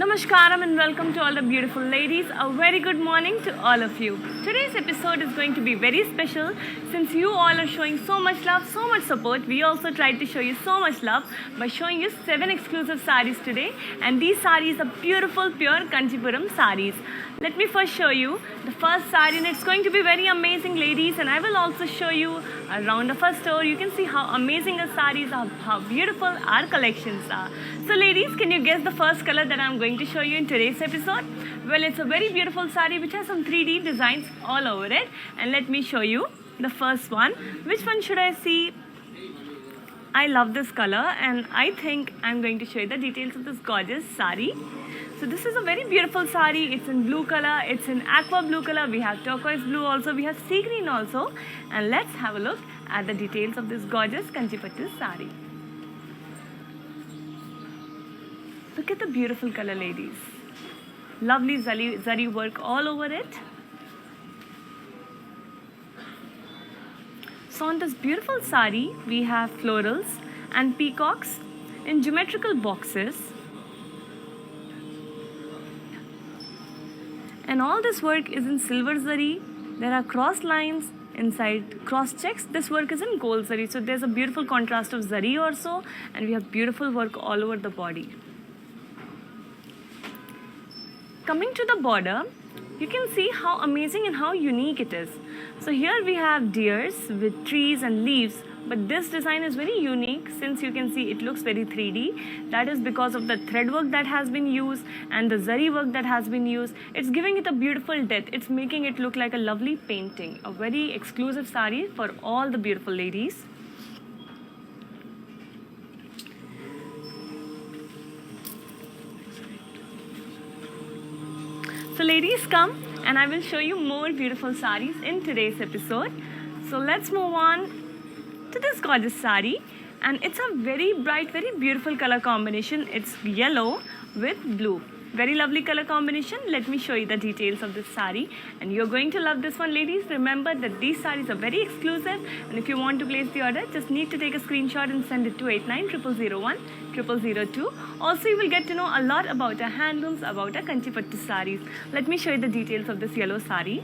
Namaskaram and welcome to all the beautiful ladies. A very good morning to all of you. Today's episode is going to be very special since you all are showing so much love, so much support. We also tried to show you so much love by showing you 7 exclusive sarees today, and these sarees are beautiful pure Kanchipuram sarees. Let me first show you the first saree, and it's going to be very amazing, ladies, and I will also show you around of our store. You can see how amazing our sarees are, how beautiful our collections are. So ladies, can you guess the first color that I'm going to show you in today's episode? Well, it's a very beautiful saree which has some 3D designs all over it, and let me show you the first one. Which one should I see? I love this color, and I think I'm going to show you the details of this gorgeous saree. So this is a very beautiful saree. It's in blue color, it's in aqua blue color, we have turquoise blue also, we have sea green also. And let's have a look at the details of this gorgeous Kanchipattu saree. Look at the beautiful color, ladies. Lovely zari work all over it. So on this beautiful saree, we have florals and peacocks in geometrical boxes. And all this work is in silver zari. There are cross lines inside cross checks. This work is in gold zari. So there's a beautiful contrast of zari also, and we have beautiful work all over the body. Coming to the border, you can see how amazing and how unique it is. So here we have deers with trees and leaves, but this design is very unique since you can see it looks very 3D. That is because of the thread work that has been used and the zari work that has been used. It's giving it a beautiful depth. It's making it look like a lovely painting. A very exclusive saree for all the beautiful ladies. So ladies, come and I will show you more beautiful sarees in today's episode. So let's move on to this gorgeous saree, and it's a very bright, very beautiful color combination. It's yellow with blue. Very lovely color combination. Let me show you the details of this saree, and you're going to love this one, ladies. Remember that these sarees are very exclusive, and if you want to place the order, just need to take a screenshot and send it to 890001 0002. Also, you will get to know a lot about our handlooms, about our Kanchipattu sarees. Let me show you the details of this yellow saree.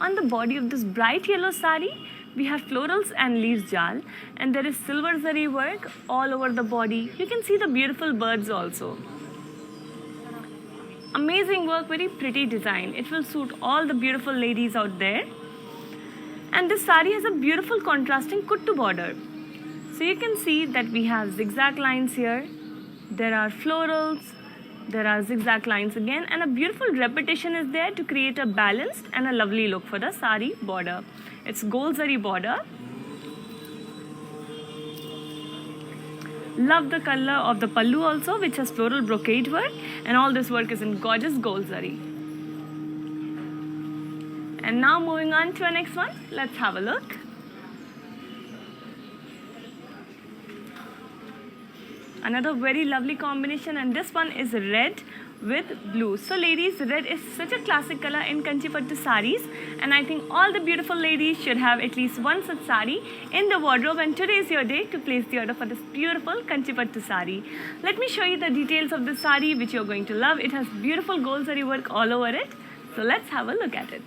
On the body of this bright yellow saree, we have florals and leaves jal, and there is silver zari work all over the body. You can see the beautiful birds also. Amazing work, very pretty design. It will suit all the beautiful ladies out there. And this saree has a beautiful contrasting kuttu border. So you can see that we have zigzag lines here. There are florals, there are zigzag lines again, and a beautiful repetition is there to create a balanced and a lovely look for the saree border. It's gold zari border. Love the color of the pallu also, which has floral brocade work, and all this work is in gorgeous gold zari. And now moving on to our next one, let's have a look. Another very lovely combination, and this one is red with blue. So ladies, red is such a classic color in Kanchipattu sarees, and I think all the beautiful ladies should have at least one such saree in the wardrobe, and today is your day to place the order for this beautiful Kanchipattu saree. Let me show you the details of this saree, which you're going to love. It has beautiful gold zari work all over it. So let's have a look at it.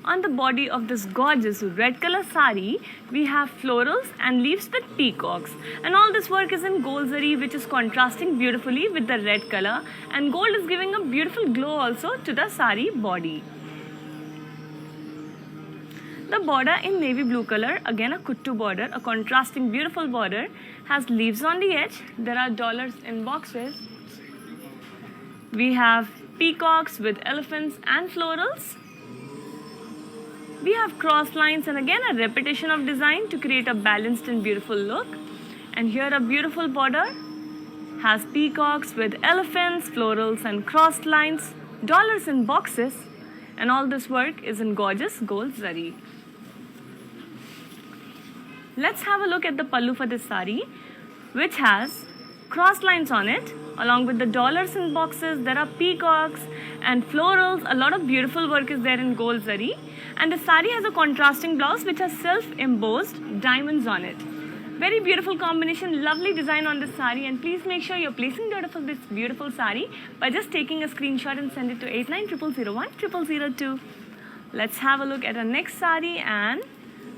On the body of this gorgeous red color saree, we have florals and leaves with peacocks. And all this work is in gold zari, which is contrasting beautifully with the red color. And gold is giving a beautiful glow also to the saree body. The border in navy blue color, again a kuttu border, a contrasting beautiful border, has leaves on the edge. There are dollars in boxes. We have peacocks with elephants and florals. We have cross lines and again a repetition of design to create a balanced and beautiful look. And here a beautiful border has peacocks with elephants, florals and crossed lines, dollars in boxes, and all this work is in gorgeous gold zari. Let's have a look at the pallu for this saree, which has cross lines on it. Along with the dollars in boxes, there are peacocks and florals. A lot of beautiful work is there in gold zari. And the saree has a contrasting blouse which has self-embossed diamonds on it. Very beautiful combination, lovely design on this sari, and please make sure you're placing the order for this beautiful sari by just taking a screenshot and send it to 8900010002. Let's have a look at our next sari, and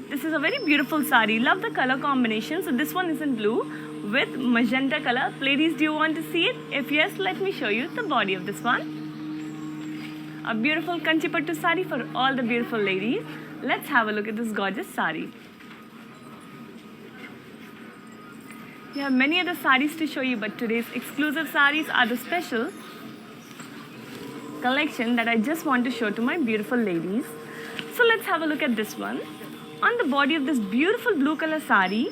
this is a very beautiful sari. Love the color combination. So this one is in blue with magenta color. Ladies, do you want to see it? If yes, let me show you the body of this one. A beautiful Kanchipattu sari for all the beautiful ladies. Let's have a look at this gorgeous sari. We have many other saris to show you, but today's exclusive saris are the special collection that I just want to show to my beautiful ladies. So let's have a look at this one. On the body of this beautiful blue color sari,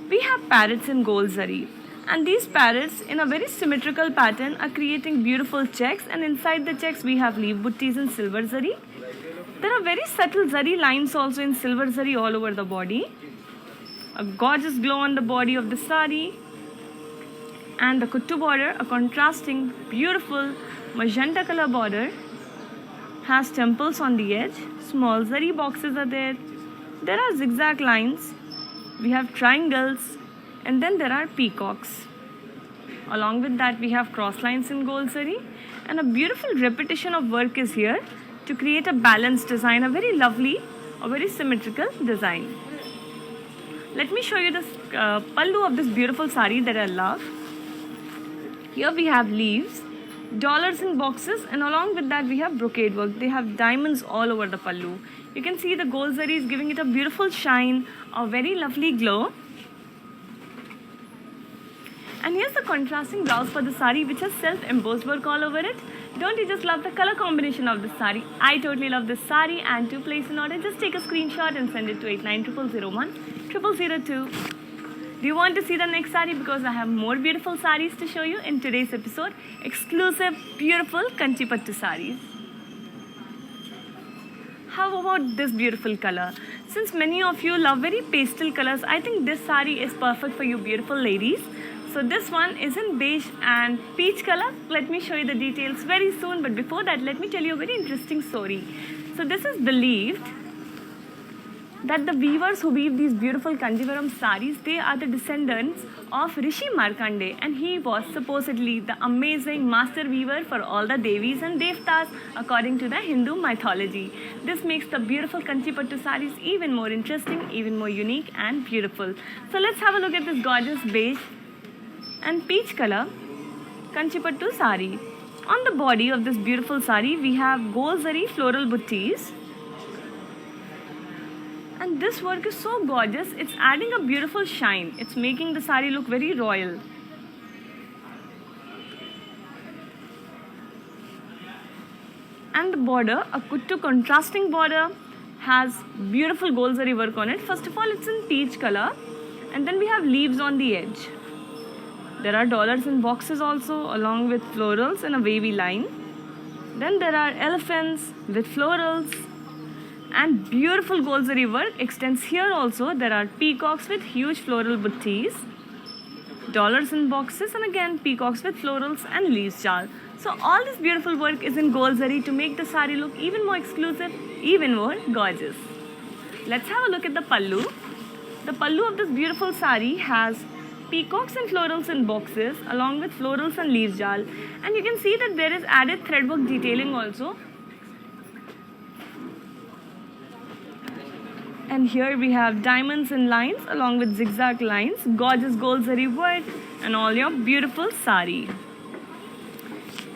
we have parrots in gold zari. And these parrots in a very symmetrical pattern are creating beautiful checks, and inside the checks we have leaf buttis in silver zari. There are very subtle zari lines also in silver zari all over the body. A gorgeous glow on the body of the sari, and the kuttu border, a contrasting beautiful magenta color border, has temples on the edge. Small zari boxes are there. There are zigzag lines. We have triangles, and then there are peacocks. Along with that, we have cross lines in gold zari, and a beautiful repetition of work is here to create a balanced design, a very lovely, a very symmetrical design. Let me show you the pallu of this beautiful sari that I love. Here we have leaves, dollars in boxes, and along with that we have brocade work. They have diamonds all over the pallu. You can see the gold zari is giving it a beautiful shine, a very lovely glow. And here's the contrasting blouse for the sari, which has self-embossed work all over it. Don't you just love the color combination of this sari? I totally love this sari, and to place an order, just take a screenshot and send it to 8900010002. Do you want to see the next sari? Because I have more beautiful saris to show you in today's episode. Exclusive, beautiful Kanchipattu saris. How about this beautiful color? Since many of you love very pastel colors, I think this sari is perfect for you beautiful ladies. So this one is in beige and peach color. Let me show you the details very soon, but before that, let me tell you a very interesting story. So this is believed that the weavers who weave these beautiful Kanjivaram saris, they are the descendants of Rishi Markandeya, and he was supposedly the amazing master weaver for all the Devis and Devtas according to the Hindu mythology. This makes the beautiful Kanchipattu saris even more interesting, even more unique and beautiful. So let's have a look at this gorgeous beige and peach color Kanchipattu sari. On the body of this beautiful sari, we have gold zari floral buttis. And this work is so gorgeous, it's adding a beautiful shine. It's making the sari look very royal. And the border, a kuttu contrasting border, has beautiful gold zari work on it. First of all, it's in peach color, and then we have leaves on the edge. There are dollars in boxes also, along with florals in a wavy line. Then there are elephants with florals, and beautiful gold zari work extends here also. There are peacocks with huge floral buttis, dollars in boxes, and again peacocks with florals and leaves jal. So all this beautiful work is in gold zari to make the sari look even more exclusive, even more gorgeous. Let's have a look at the pallu. The pallu of this beautiful sari has peacocks and florals in boxes along with florals and leaves jal, and you can see that there is added threadwork detailing also. And here we have diamonds and lines along with zigzag lines, gorgeous gold zari work, and all your beautiful sari.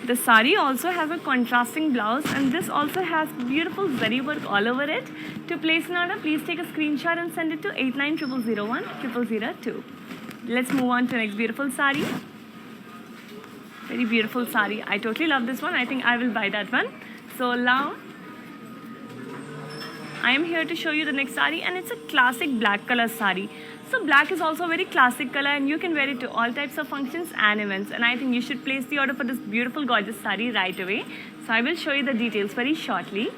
The sari also has a contrasting blouse, and this also has beautiful zari work all over it. To place an order, please take a screenshot and send it to 8900010002. Let's move on to the next beautiful sari. Very beautiful sari. I totally love this one. I think I will buy that one. So now I am here to show you the next sari, and it's a classic black color sari. So black is also a very classic color, and you can wear it to all types of functions and events, and I think you should place the order for this beautiful gorgeous sari right away. So I will show you the details very shortly.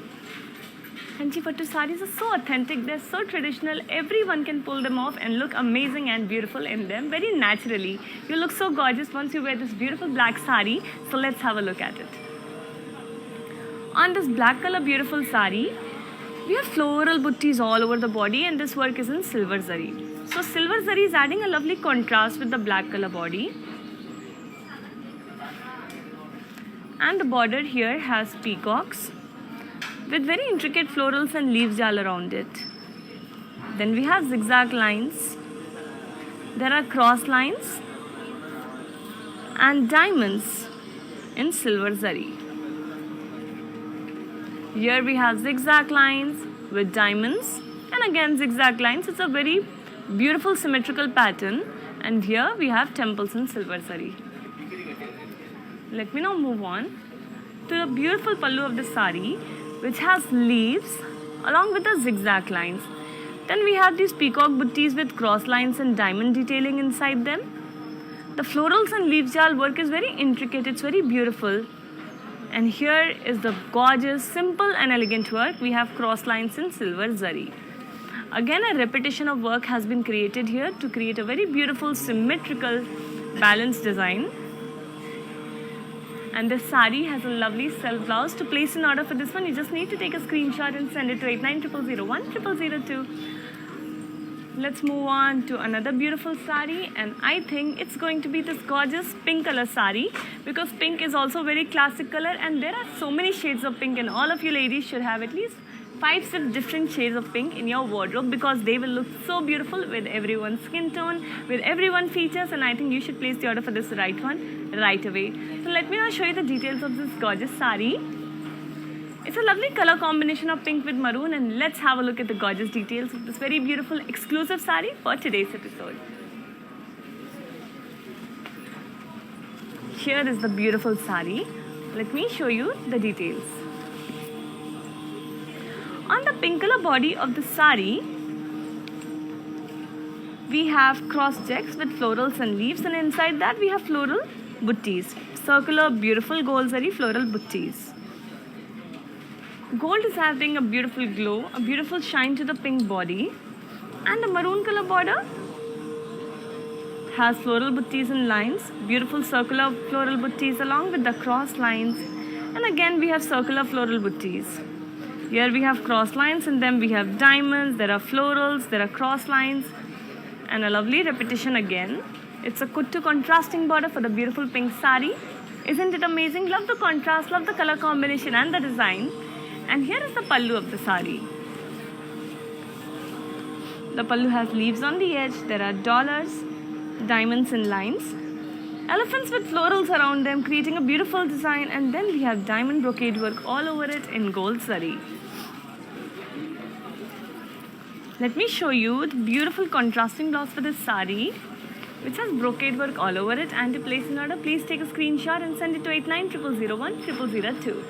Kanchipattu saris are so authentic, they're so traditional, everyone can pull them off and look amazing and beautiful in them very naturally. You look so gorgeous once you wear this beautiful black sari, so let's have a look at it. On this black color beautiful sari, We have floral buttis all over the body, and this work is in silver zari. So silver zari is adding a lovely contrast with the black color body. And the border here has peacocks with very intricate florals and leaves all around it. Then we have zigzag lines. There are cross lines and diamonds in silver zari. Here we have zigzag lines with diamonds and again zigzag lines. It's a very beautiful symmetrical pattern, and here we have temples in silver zari. Let me now move on to the beautiful pallu of the sari, which has leaves along with the zigzag lines. Then we have these peacock buttis with cross lines and diamond detailing inside them. The florals and leaf jal work is very intricate, it's very beautiful. And here is the gorgeous, simple and elegant work. We have cross lines in silver zari. Again, a repetition of work has been created here to create a very beautiful, symmetrical, balanced design. And this sari has a lovely self blouse. To place an order for this one, you just need to take a screenshot and send it to 8900010002. Let's move on to another beautiful sari, and I think it's going to be this gorgeous pink color sari, because pink is also a very classic color and there are so many shades of pink, and all of you ladies should have at least 5-6 different shades of pink in your wardrobe, because they will look so beautiful with everyone's skin tone, with everyone's features, and I think you should place the order for this right one right away. So let me now show you the details of this gorgeous sari. It's a lovely color combination of pink with maroon, and let's have a look at the gorgeous details of this very beautiful exclusive sari for today's episode. Here is the beautiful sari. Let me show you the details. On the pink color body of the sari, we have cross checks with florals and leaves, and inside that we have floral buttis, circular beautiful gold zari floral buttis. Gold is having a beautiful glow, a beautiful shine to the pink body, and the maroon color border has floral buttis and lines, beautiful circular floral buttis along with the cross lines, and again we have circular floral buttis. Here we have cross lines, and then we have diamonds, there are florals, there are cross lines, and a lovely repetition again. It's a kuttu contrasting border for the beautiful pink sari. Isn't it amazing? Love the contrast, love the color combination and the design. And here is the pallu of the sari. The pallu has leaves on the edge, there are dollars, diamonds and lines, elephants with florals around them creating a beautiful design, and then we have diamond brocade work all over it in gold zari. Let me show you the beautiful contrasting blouse for this sari, which has brocade work all over it. And to place an order, please take a screenshot and send it to 8900010002.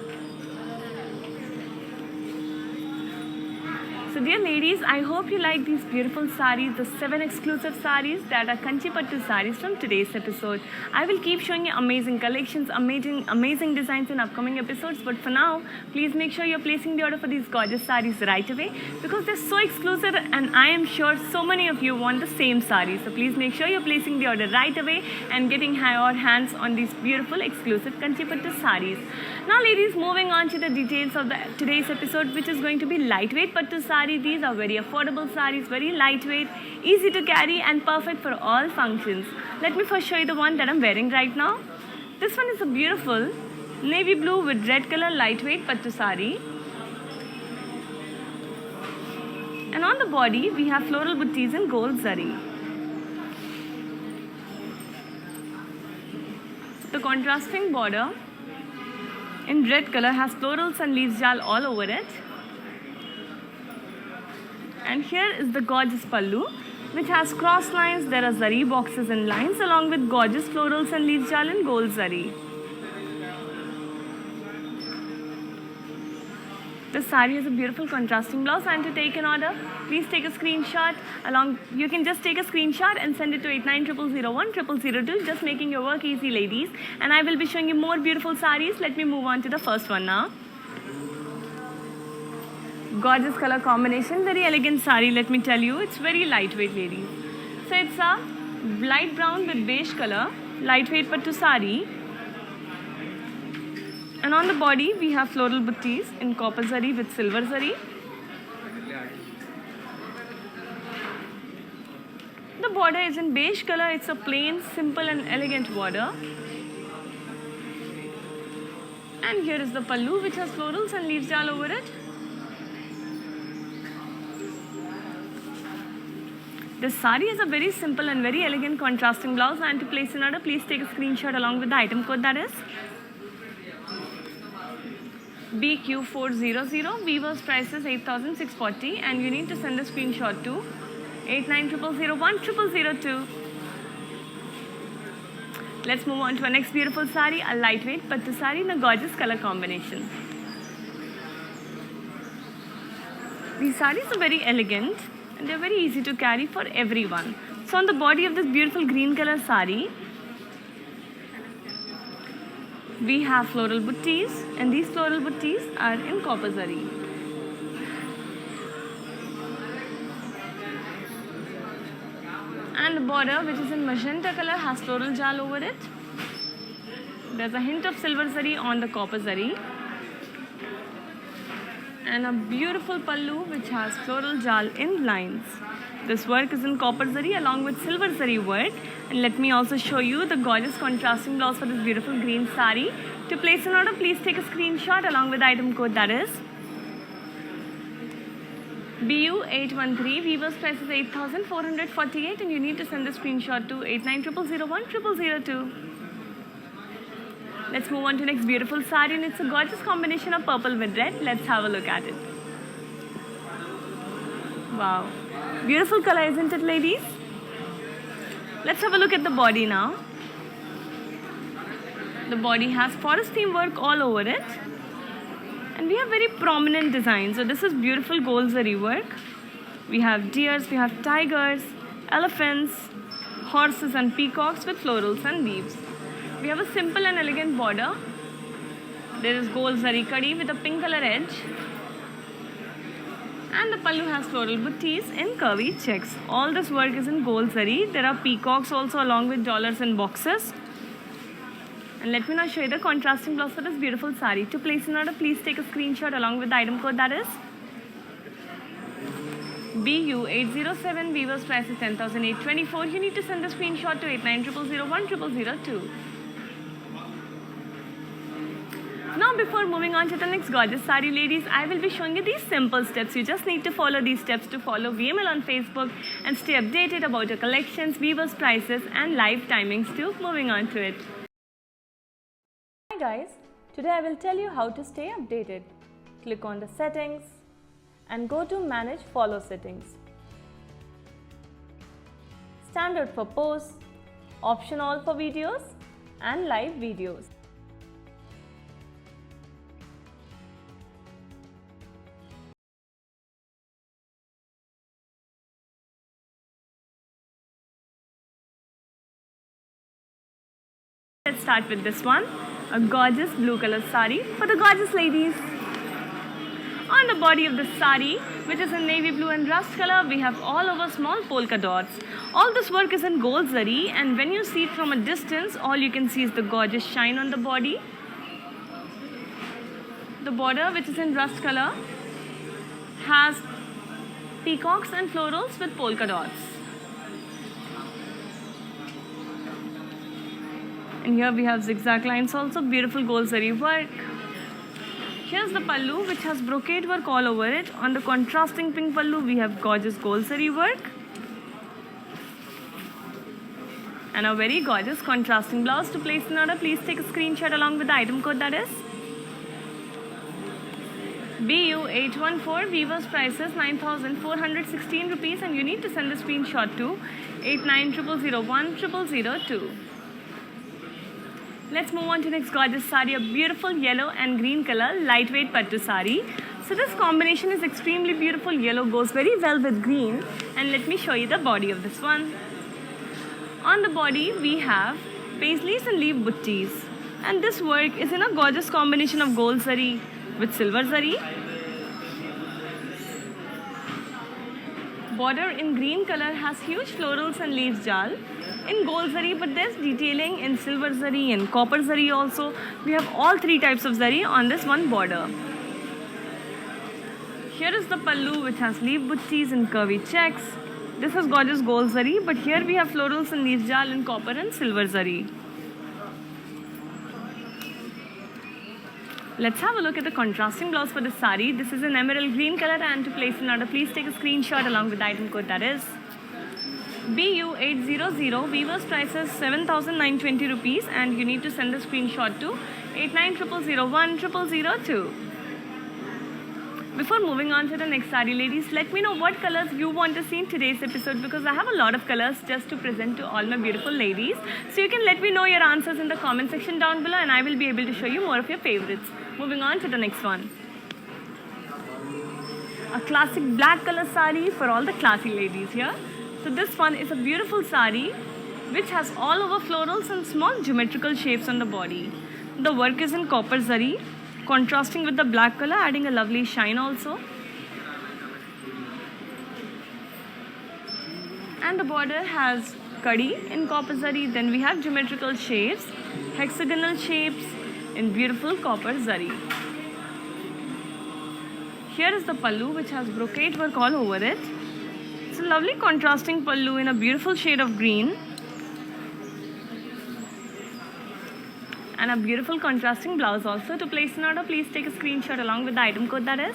So dear ladies, I hope you like these beautiful saris, the 7 exclusive saris that are Kanchi Pattu saris from today's episode. I will keep showing you amazing collections, amazing designs in upcoming episodes, but for now, please make sure you're placing the order for these gorgeous saris right away, because they're so exclusive and I am sure so many of you want the same saris. So please make sure you're placing the order right away and getting your hands on these beautiful exclusive Kanchi Pattu saris. Now ladies, moving on to the details of today's episode, which is going to be lightweight Pattu sari. These are very affordable saris, very lightweight, easy to carry and perfect for all functions. Let me first show you the one that I'm wearing right now. This one is a beautiful navy blue with red color lightweight Pattu sari. And on the body, we have floral buttis in gold zari. The contrasting border in red color has florals and leaves jal all over it. And here is the gorgeous pallu, which has cross lines. There are zari boxes and lines along with gorgeous florals and leaves jal in gold zari. The sari has a beautiful contrasting blouse, and to take an order, please take a screenshot. You can just take a screenshot and send it to 8900010002, just making your work easy, ladies. And I will be showing you more beautiful saris. Let me move on to the first one now. Gorgeous color combination, very elegant sari, let me tell you. It's very lightweight, ladies. So it's a light brown with beige color, lightweight pattu sari. And on the body, we have floral buttis in copper zari with silver zari. border is in beige color. It's a plain, simple and elegant border. And here is the pallu, which has florals and leaves all over it. This sari is a very simple and very elegant contrasting blouse, and to place an order, please take a screenshot along with the item code, that is BQ400. Weaver's price is 8,640 and you need to send a screenshot to 8900010002. Let's move on to our next beautiful sari, a lightweight pattu sari in a gorgeous color combination. These saris are very elegant and they're very easy to carry for everyone. So on the body of this beautiful green color sari, we have floral buttees, and these floral buttees are in copper zari. And the border, which is in magenta color, has floral jal over it. There's a hint of silver zari on the copper zari. And a beautiful pallu which has floral jal in lines. This work is in copper zari along with silver zari work. And let me also show you the gorgeous contrasting blouse for this beautiful green sari. To place an order, please take a screenshot along with the item code, that is BU813. Weaver's price is 8,448 and you need to send the screenshot to 8900010002. Let's move on to next beautiful sari, and it's a gorgeous combination of purple with red. Let's have a look at it. Wow. Beautiful color, isn't it, ladies? Let's have a look at the body now. The body has forest theme work all over it. And we have very prominent designs. So this is beautiful gold zari work. We have deers, we have tigers, elephants, horses and peacocks with florals and leaves. We have a simple and elegant border. There is gold zari kadi with a pink color edge. And the pallu has floral buttees in curvy checks. All this work is in gold zari. There are peacocks also along with dollars and boxes. And let me now show you the contrasting blouse for this beautiful sari. To place an order, please take a screenshot along with the item code, that is BU807. Weaver's price is 10,824. You need to send the screenshot to 8900010002. Now before moving on to the next gorgeous sari, ladies, I will be showing you these simple steps. You just need to follow these steps to follow VML on Facebook and stay updated about your collections, Weaver's prices and live timings too. Moving on to it. Hi guys, today I will tell you how to stay updated. Click on the settings and go to manage follow settings. Standard for posts, option all for videos and live videos. Let's start with this one, a gorgeous blue color sari for the gorgeous ladies. On the body of the sari, which is in navy blue and rust color, we have all over small polka dots. All this work is in gold zari, and when you see it from a distance, all you can see is the gorgeous shine on the body. The border, which is in rust color, has peacocks and florals with polka dots. And here we have zigzag lines also, beautiful gold zari work. Here's the pallu, which has brocade work all over it. On the contrasting pink pallu, we have gorgeous gold zari work. And a very gorgeous contrasting blouse. To place an order, please take a screenshot along with the item code, that is BU814. Weaver's price is 9,416 rupees and you need to send the screenshot to 8900010002. Let's move on to next gorgeous sari, a beautiful yellow and green color lightweight pattu sari. So this combination is extremely beautiful. Yellow goes very well with green, and let me show you the body of this one. On the body we have paisleys and leaf buttees, and this work is in a gorgeous combination of gold zari with silver zari. Border in green color has huge florals and leaves jal in gold zari, but there's detailing in silver zari and copper zari also. We have all three types of zari on this one border. Here is the pallu, which has leaf buttees and curvy checks. This is gorgeous gold zari, but here we have florals and leaf jal in copper and silver zari. Let's have a look at the contrasting blouse for this sari. This is an emerald green color, and to place an order, please take a screenshot along with the item code, that is BU800. Weaver's price is 7,920 rupees, and you need to send the screenshot to 8900010002. Before moving on to the next sari, ladies, let me know what colors you want to see in today's episode, because I have a lot of colors just to present to all my beautiful ladies. So you can let me know your answers in the comment section down below, and I will be able to show you more of your favorites. Moving on to the next one. A classic black color sari for all the classy ladies here. So this one is a beautiful sari which has all over florals and small geometrical shapes on the body. The work is in copper zari, contrasting with the black color, adding a lovely shine also. And the border has kadi in copper zari. Then we have geometrical shapes, hexagonal shapes in beautiful copper zari. Here is the pallu, which has brocade work all over it. It's a lovely contrasting pallu in a beautiful shade of green. And a beautiful contrasting blouse also. To place an order, please take a screenshot along with the item code, that is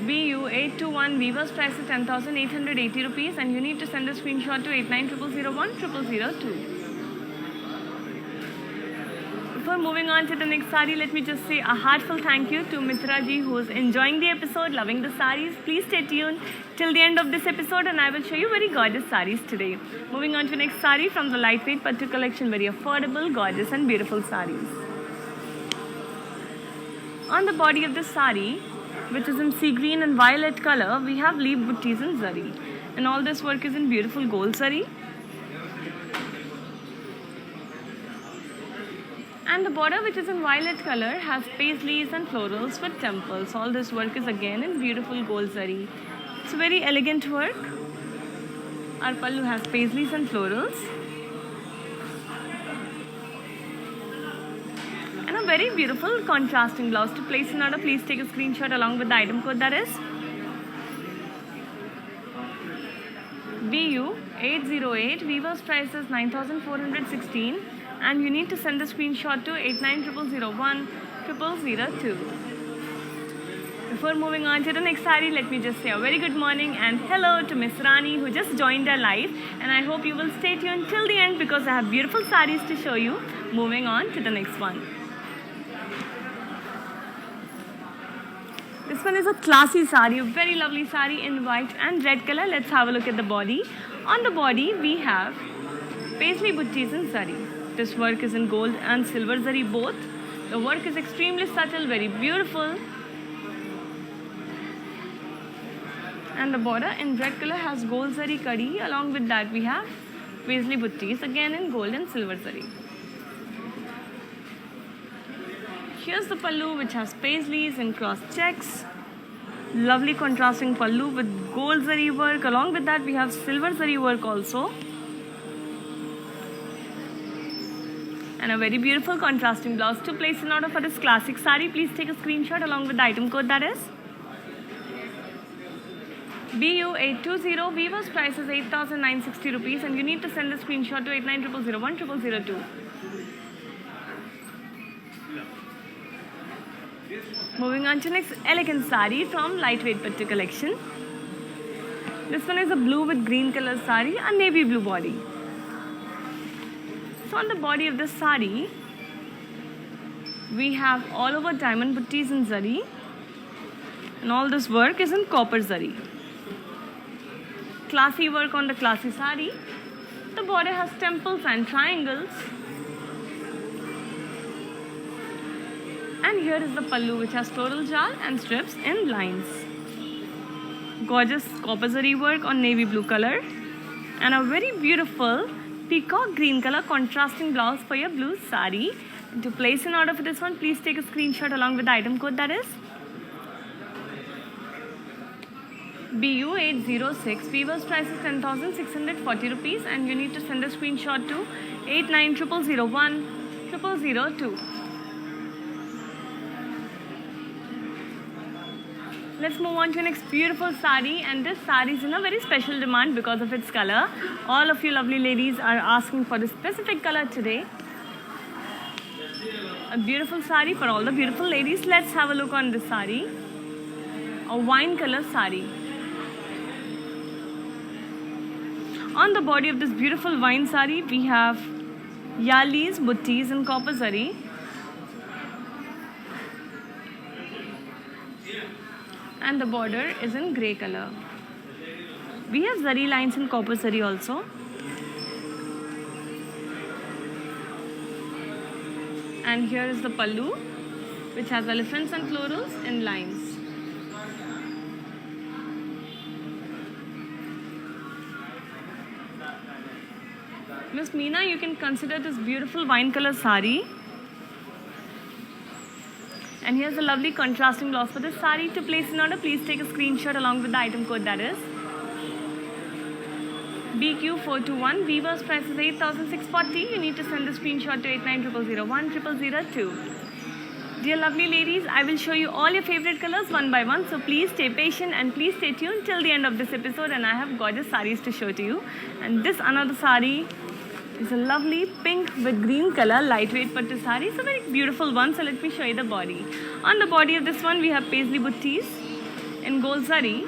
BU821. Weaver's price is 10,880 rupees, and you need to send a screenshot to 8900010002. Before moving on to the next sari, let me just say a heartfelt thank you to Mitra ji, who is enjoying the episode, loving the saris. Please stay tuned till the end of this episode, and I will show you very gorgeous saris today. Moving on to the next sari from the lightweight Pattu collection, very affordable, gorgeous and beautiful saris. On the body of the sari, which is in sea green and violet color, we have leaf buttis in zari, and all this work is in beautiful gold zari. And the border, which is in violet color, has paisleys and florals with temples. All this work is again in beautiful gold zari. It's a very elegant work. Our pallu has paisleys and florals. And a very beautiful contrasting blouse. To place an order, please take a screenshot along with the item code, that is BU808. Weaver's price is 9,416. And you need to send the screenshot to 8900010002. Before moving on to the next sari, let me just say a very good morning and hello to Miss Rani, who just joined our live, and I hope you will stay tuned till the end, because I have beautiful saris to show you. Moving on to the next one. This one is a classy sari, a very lovely sari in white and red color. Let's have a look at the body. On the body, we have paisley buttis in zari. This work is in gold and silver zari both. The work is extremely subtle, very beautiful. And the border in red color has gold zari kadi. Along with that, we have paisley buttis, again in gold and silver zari. Here's the pallu, which has paisleys and cross checks. Lovely contrasting pallu with gold zari work. Along with that, we have silver zari work also. And a very beautiful contrasting blouse. To place an order for this classic sari, please take a screenshot along with the item code, that is BU820. Weaver's price is 8,960 rupees, and you need to send a screenshot to 8900010002. Moving on to next elegant sari from lightweight Pattu collection. This one is a blue with green color sari, a navy blue body. So on the body of the sari, we have all over diamond buttis in zari, and all this work is in copper zari. Classy work on the classy sari. The border has temples and triangles. And here is the pallu, which has floral jal and strips in lines. Gorgeous copper zari work on navy blue color, and a very beautiful peacock green color contrasting blouse for your blue sari. And to place an order for this one, please take a screenshot along with the item code, that is BU806. Weaver's price is 10,640 rupees, and you need to send a screenshot to 8900010002. Let's move on to the next beautiful sari, and this sari is in a very special demand because of its color. All of you lovely ladies are asking for this specific color today. A beautiful sari for all the beautiful ladies. Let's have a look on this sari. A wine color sari. On the body of this beautiful wine sari, we have yalis, buttis and copper zari. And the border is in grey color. We have zari lines in copper zari also. And here is the pallu, which has elephants and florals in lines. Miss Meena, you can consider this beautiful wine color sari. And here's a lovely contrasting blouse for this sari. To place in order, please take a screenshot along with the item code, that is BQ421. Weaver's price is 8,640. You need to send the screenshot to 8900010002. Dear lovely ladies, I will show you all your favorite colors one by one. So please stay patient and please stay tuned till the end of this episode. And I have gorgeous saris to show to you. And this another sari is a lovely pink with green color lightweight pattu sari. It's a very beautiful one. So let me show you the body. On the body of this one, we have paisley buttis in gold zari.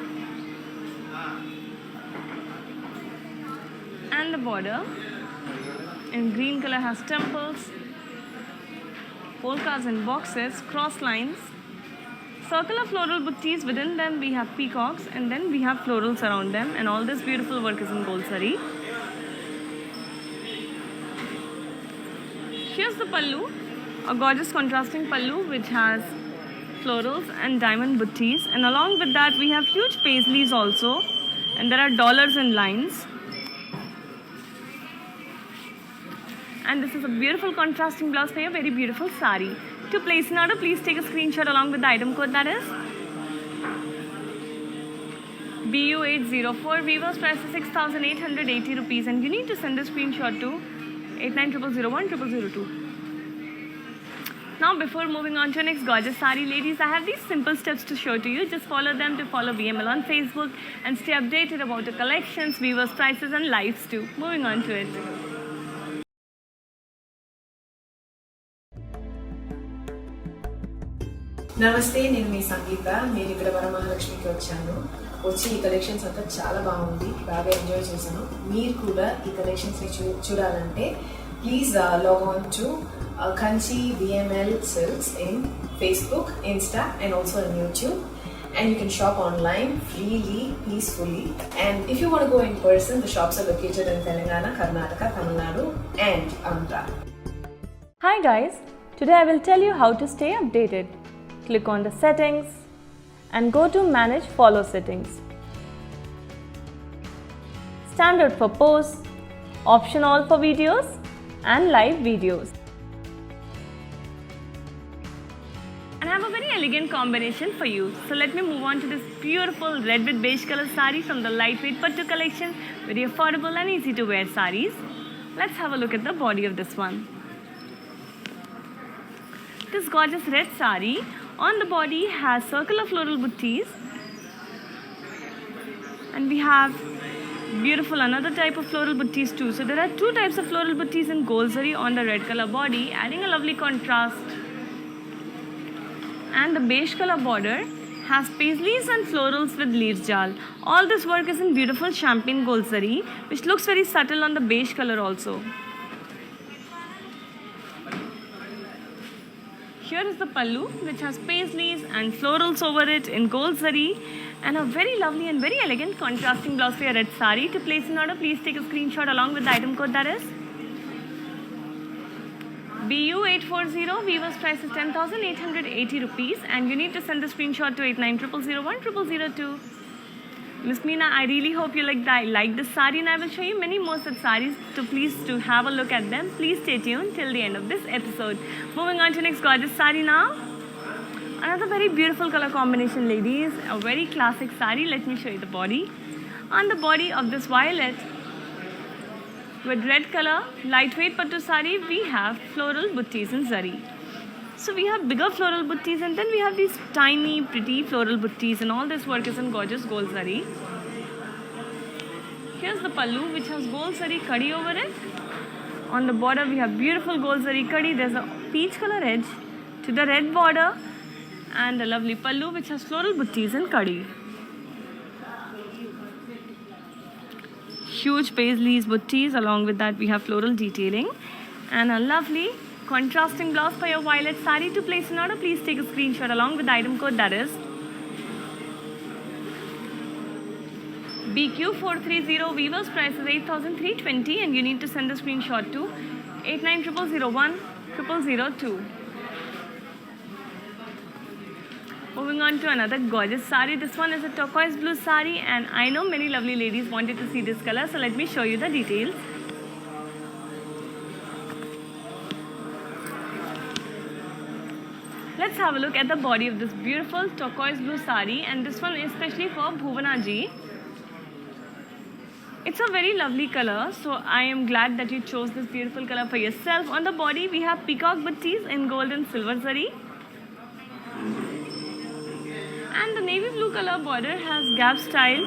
And the border in green color has temples, polkas and boxes, cross lines, circular floral buttis. Within them we have peacocks, and then we have florals around them, and all this beautiful work is in gold zari. Here's the pallu, a gorgeous contrasting pallu which has florals and diamond buttis, and along with that we have huge paisleys also, and there are dollars and lines. And this is a beautiful contrasting blouse for a very beautiful sari. To place an order, please take a screenshot along with the item code, that is BU804. Weaver's price is 6,880 rupees, and you need to send the screenshot to 8900010002. Now before moving on to our next gorgeous sari, ladies, I have these simple steps to show to you. Just follow them to follow VML on Facebook and stay updated about the collections, Weaver's prices and lives too. Moving on to it. నమస్తే, నేను మీ సంగీత. నేను ఇక్కడ వరమహాలక్ష్మికి వచ్చి ఈ collections అంతా చాలా బాగుంది, బాగా ఎంజాయ్ చేశాను. మీరు కూడా ఈ కలెక్షన్స్ని చూడాలంటే please log on to Kanchi VML Silks in Facebook, Insta and also on YouTube. And you can shop online freely, peacefully. And if you want to go in person, the shops are located in Telangana, Karnataka, Tamil Nadu and Andhra. Hi guys, today I will tell you how to stay updated. Click on the settings and go to manage follow settings. Standard for posts, option all for videos and live videos. And I have a very elegant combination for you. So let me move on to this beautiful red with beige color sari from the lightweight pattu collection. Very affordable and easy to wear saris. Let's have a look at the body of this one. This gorgeous red sari on the body has circular floral buttis, and we have beautiful another type of floral buttis too. So there are two types of floral buttis in gold zari on the red color body, adding a lovely contrast. And the beige color border has paisleys and florals with leaves jal. All this work is in beautiful champagne gold zari, which looks very subtle on the beige color also. Here is the pallu, which has paisleys and florals over it in gold zari, and a very lovely and very elegant contrasting blouse for your red sari. To place an order, please take a screenshot along with the item code, that is BU840. Weaver's price is 10,880 rupees, and you need to send the screenshot to 8900010002. Miss Meena, I really hope you like this sari, and I will show you many more such saris to have a look at them. Please stay tuned till the end of this episode. Moving on to next gorgeous sari now. Another very beautiful color combination, ladies. A very classic sari. Let me show you the body. On the body of this violet with red color lightweight pattu sari, we have floral buttis in zari. So we have bigger floral buttis, and then we have these tiny pretty floral buttis, and all this work is in gorgeous gold zari. Here's the pallu, which has gold zari kadi over it. On the border we have beautiful gold zari kadi. There's a peach color edge to the red border, and a lovely pallu which has floral buttis and kadi. Huge paisleys buttis, along with that we have floral detailing, and a lovely contrasting blouse for your violet sari. To place an order, please take a screenshot along with the item code, that is BQ430. Weaver's price is 8,320, and you need to send the screenshot to 8900010002. Moving on to another gorgeous sari. This one is a turquoise blue sari, and I know many lovely ladies wanted to see this color, so let me show you the details. Let's have a look at the body of this beautiful turquoise blue sari, and this one is especially for Bhuvana ji. It's a very lovely color, so I am glad that you chose this beautiful color for yourself. On the body we have peacock buttis in gold and silver zari, and the navy blue color border has gap style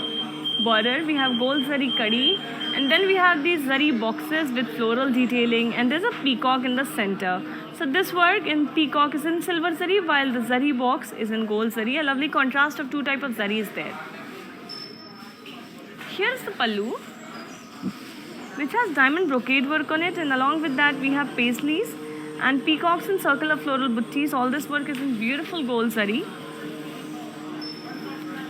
border. We have gold zari kadi, and then we have these zari boxes with floral detailing, and there's a peacock in the center. So this work in peacock is in silver zari, while the zari box is in gold zari. A lovely contrast of two types of zari is there. Here's the pallu, which has diamond brocade work on it, and along with that we have paisleys and peacocks in circular floral buttis. All this work is in beautiful gold zari,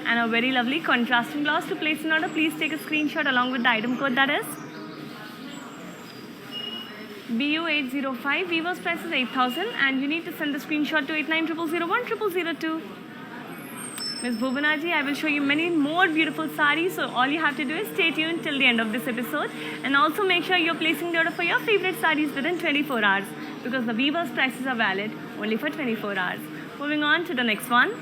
and a very lovely contrasting blouse. To place an order, please take a screenshot along with the item code, that is BU805. Weaver's price is 8,000, and you need to send the screenshot to 8900010002. Ms. Bhuvana ji, I will show you many more beautiful saris, so all you have to do is stay tuned till the end of this episode, and also make sure you're placing the order for your favorite saris within 24 hours, because the Weaver's prices are valid only for 24 hours. Moving on to the next one.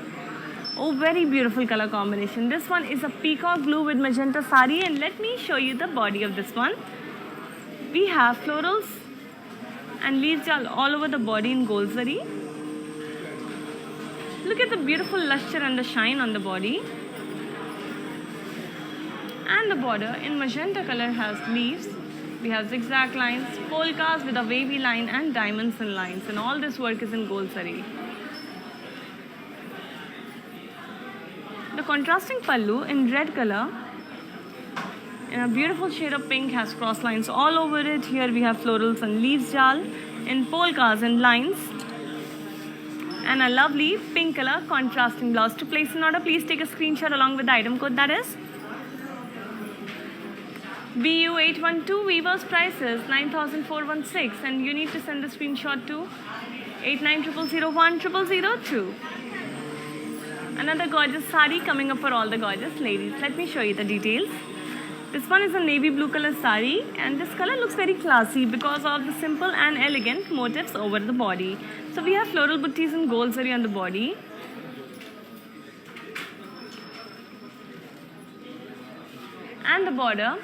Oh, very beautiful color combination. This one is a peacock blue with magenta sari, and let me show you the body of this one. We have florals and leaves all over the body in gold zari. Look at the beautiful luster and the shine on the body. And the border in magenta color has leaves. We have zigzag lines, polkas with a wavy line, and diamonds and lines, and all this work is in gold zari. The contrasting pallu in red color in a beautiful shade of pink has cross lines all over it. Here we have florals and leaves jal in polkas and lines, and a lovely pink color contrasting blouse. To place an order, please take a screenshot along with the item code, that is BU812. Weaver's price is 9,416, and you need to send the screenshot to 8900010002. Another gorgeous sari coming up for all the gorgeous ladies. Let me show you the details. This one is a navy blue color sari, and this color looks very classy because of the simple and elegant motifs over the body. So we have floral buttis and gold zari on the body. And the border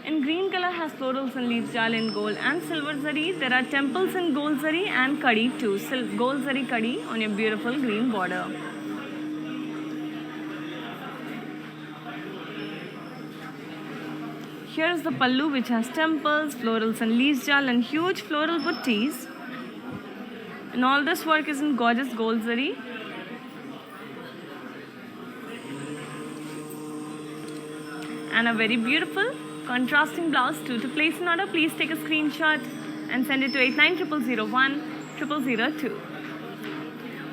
in green color has florals and leaves jal in gold and silver zari. There are temples in gold zari and kadi too. Gold zari kadi on your beautiful green border. Here's the pallu, which has temples, florals and leaves jal, and huge floral buttis. And all this work is in gorgeous gold zari. And a very beautiful contrasting blouse too. To place an order, please take a screenshot and send it to 8900010002.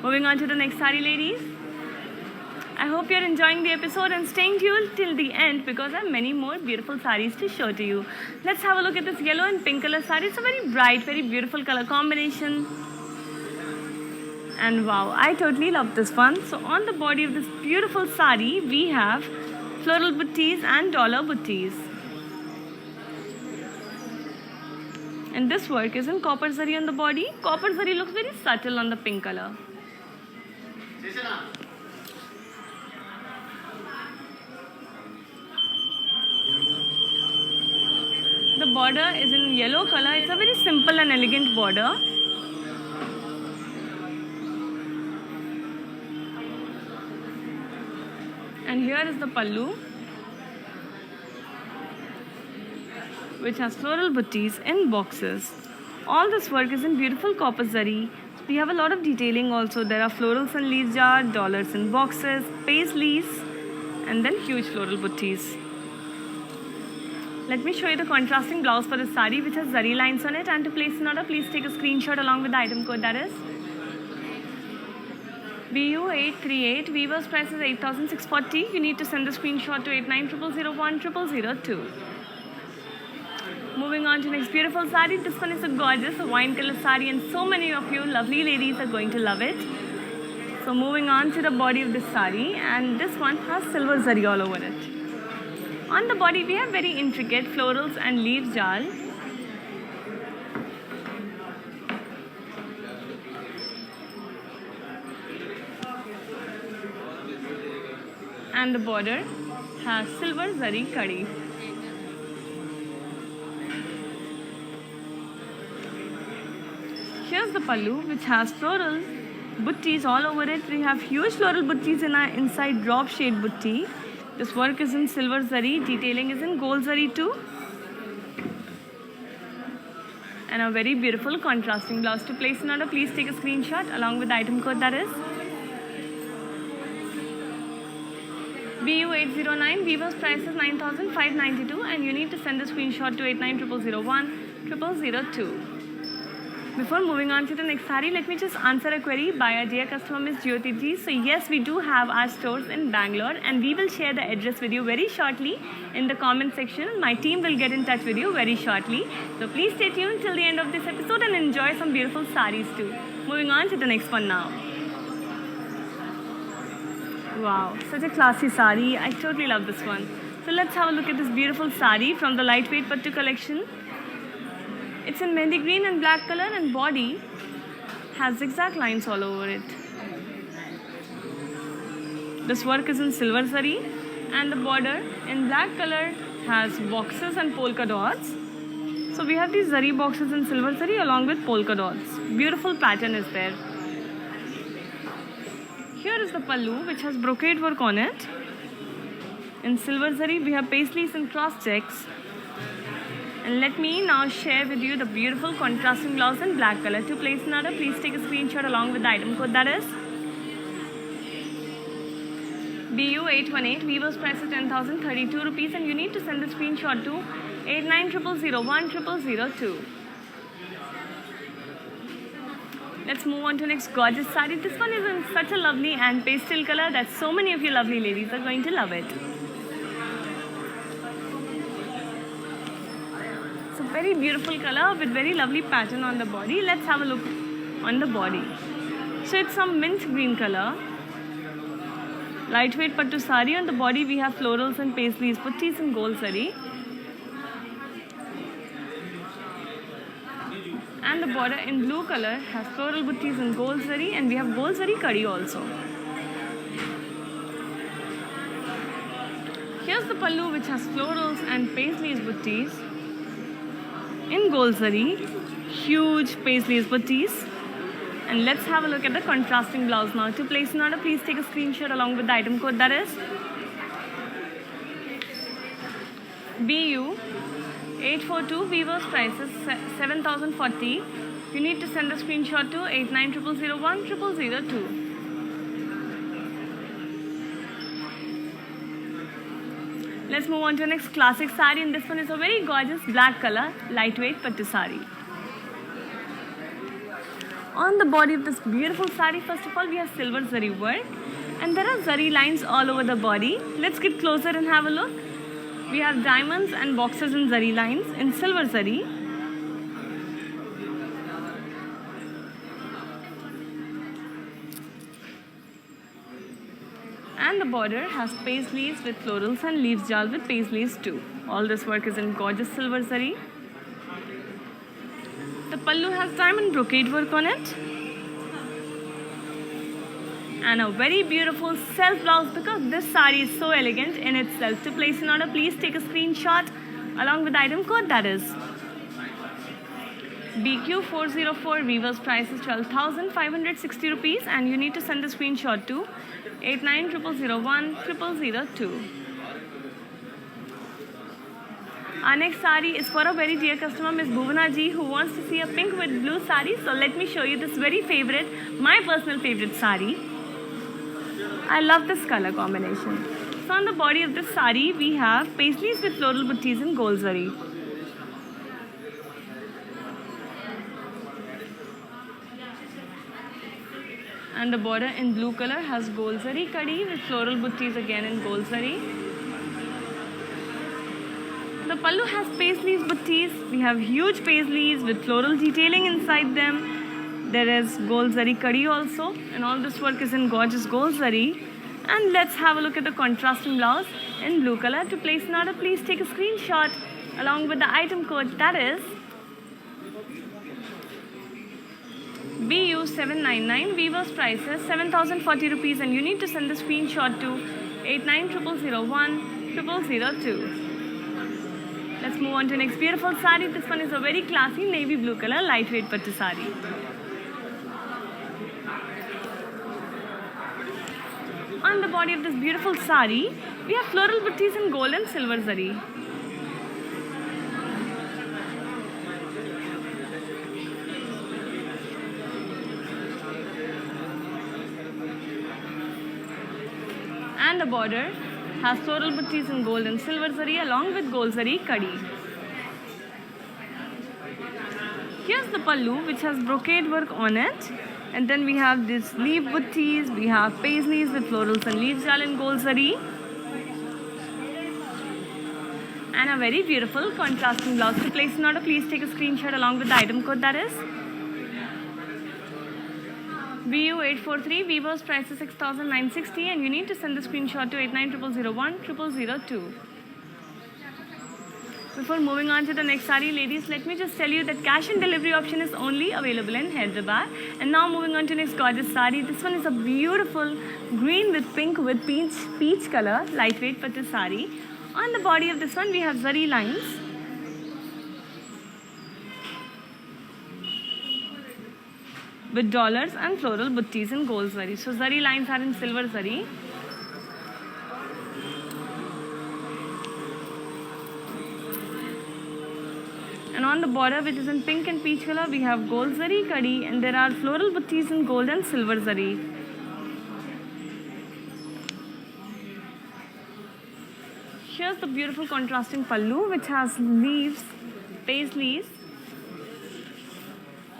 Moving on to the next sari, ladies. I hope you're enjoying the episode and staying tuned till the end, because I have many more beautiful saris to show to you. Let's have a look at this yellow and pink color sari. It's a very bright, very beautiful color combination. And wow, I totally love this one. So on the body of this beautiful sari, we have floral buttis and dollar buttis. And this work is in copper zari on the body. Copper zari looks very subtle on the pink color. The border is in yellow color. It's a very simple and elegant border. here is the pallu, which has floral buttees in boxes. All this work is in beautiful copper zari. We have a lot of detailing also. There are florals and leaf jar, dollars in boxes, paisleys, and then huge floral buttees. Let me show you the contrasting blouse for this sari, which has zari lines on it. And to place an order, please take a screenshot along with the item code, that is BU838. Weaver's price is 8,640. You need to send the screenshot to 8900010002. Moving on to next beautiful sari. This one is a gorgeous wine color sari, and so many of you lovely ladies are going to love it. So moving on to the body of this sari, and this one has silver zari all over it. On the body we have very intricate florals and leaf jal. And the border has silver zari kadi. Here's the pallu, which has floral buttees all over it. We have huge floral buttees in our inside drop shade butti. This work is in silver zari, detailing is in gold zari too. And a very beautiful contrasting blouse. To place an order, please take a screenshot along with the item code, that is BU809. Weaver's price is 9,592, and you need to send the screenshot to 8900010002. Before moving on to the next sari, let me just answer a query by our dear customer Miss Jyoti ji. So yes, we do have our stores in Bangalore, and we will share the address with you very shortly in the comment section. My team will get in touch with you very shortly. So please stay tuned till the end of this episode and enjoy some beautiful saris too. Moving on to the next one now. Wow, such a classy sari. I totally love this one. So let's have a look at this beautiful sari from the lightweight Pattu collection. It's in mehndi green and black color, and body has zigzag lines all over it. This work is in silver zari, and the border in black color has boxes and polka dots. So we have these zari boxes in silver zari along with polka dots. Beautiful pattern is there. Here is the pallu, which has brocade work on it. In silver zari we have paisleys and cross checks. And let me now share with you the beautiful contrasting blouse in black color. To place an order, please take a screenshot along with the item code, that is BU818. Weaver's price is 10,032 rupees, and you need to send the screenshot to 8900010002. Let's move on to next gorgeous sari. This one is in such a lovely and pastel color that so many of you lovely ladies are going to love it. Very beautiful color with very lovely pattern on the body. Let's have a look on the body. So it's some mint green color. Lightweight pattu sari. On the body we have florals and paisleys, putties in gold zari. And the border in blue color has floral buttees in gold zari, and we have gold zari kadi also. Here's the pallu, which has florals and paisleys buttees in gold zari, huge paisleys buttees. And let's have a look at the contrasting blouse now. To place an order, please take a screenshot along with the item code, that is BU842. Weaver's price is 7,040. You need to send a screenshot to 8900010002. Let's move on to the next classic sari, and this one is a very gorgeous black color, lightweight pattu sari. On the body of this beautiful sari, first of all, we have silver zari work, and there are zari lines all over the body. Let's get closer and have a look. We have diamonds and boxes in zari lines in silver zari. And the border has paisleys with florals and leaves jal with paisleys too. All this work is in gorgeous silver zari. The pallu has diamond brocade work on it. And a very beautiful self blouse, because this sari is so elegant in itself. To place an order, please take a screenshot along with the item code, that is BQ404 weaver's price is 12,560 rupees, and you need to send the screenshot to 8900010002. Our next sari is for a very dear customer, Miss Bhuvana ji, who wants to see a pink with blue sari. So let me show you this very favorite, my personal favorite sari. I love this color combination. So on the body of this sari, we have paisleys with floral buttees in gold zari. And the border in blue color has gold zari kadi with floral buttees again in gold zari. The pallu has paisleys buttees. We have huge paisleys with floral detailing inside them. There is gold zari kadi also, and all this work is in gorgeous gold zari. And let's have a look at the contrasting blouse in blue color. To place an order, please take a screenshot along with the item code, that is BU799. Weaver's price is 7,040 rupees, and you need to send the screenshot to 8900010002. Let's move on to next beautiful sari. This one is a very classy navy blue color lightweight pattu sari. On the body of this beautiful sari, we have floral buttees in gold and silver zari. And the border has floral buttees in gold and silver zari along with gold zari kadi. Here's the pallu, which has brocade work on it. And then we have these leaf buttees, we have paisleys with florals and leaves jal in gold zari. And a very beautiful contrasting blouse. To place an order, please take a screenshot along with the item code, that is BU843. Weaver's price is 6,960, and you need to send the screenshot to 8900010002. Before moving on to the next sari, ladies, let me just tell you that cash and delivery option is only available in Hyderabad. And now moving on to next gorgeous sari. This one is a beautiful green with pink with peach color lightweight pattu sari. On the body of this one, we have zari lines. With dollars and floral buttees in gold zari. So zari lines are in silver zari. And on the border, which is in pink and peach color, we have gold zari kadi, and there are floral buttees in gold and silver zari. Here's the beautiful contrasting pallu, which has leaves, paisleys.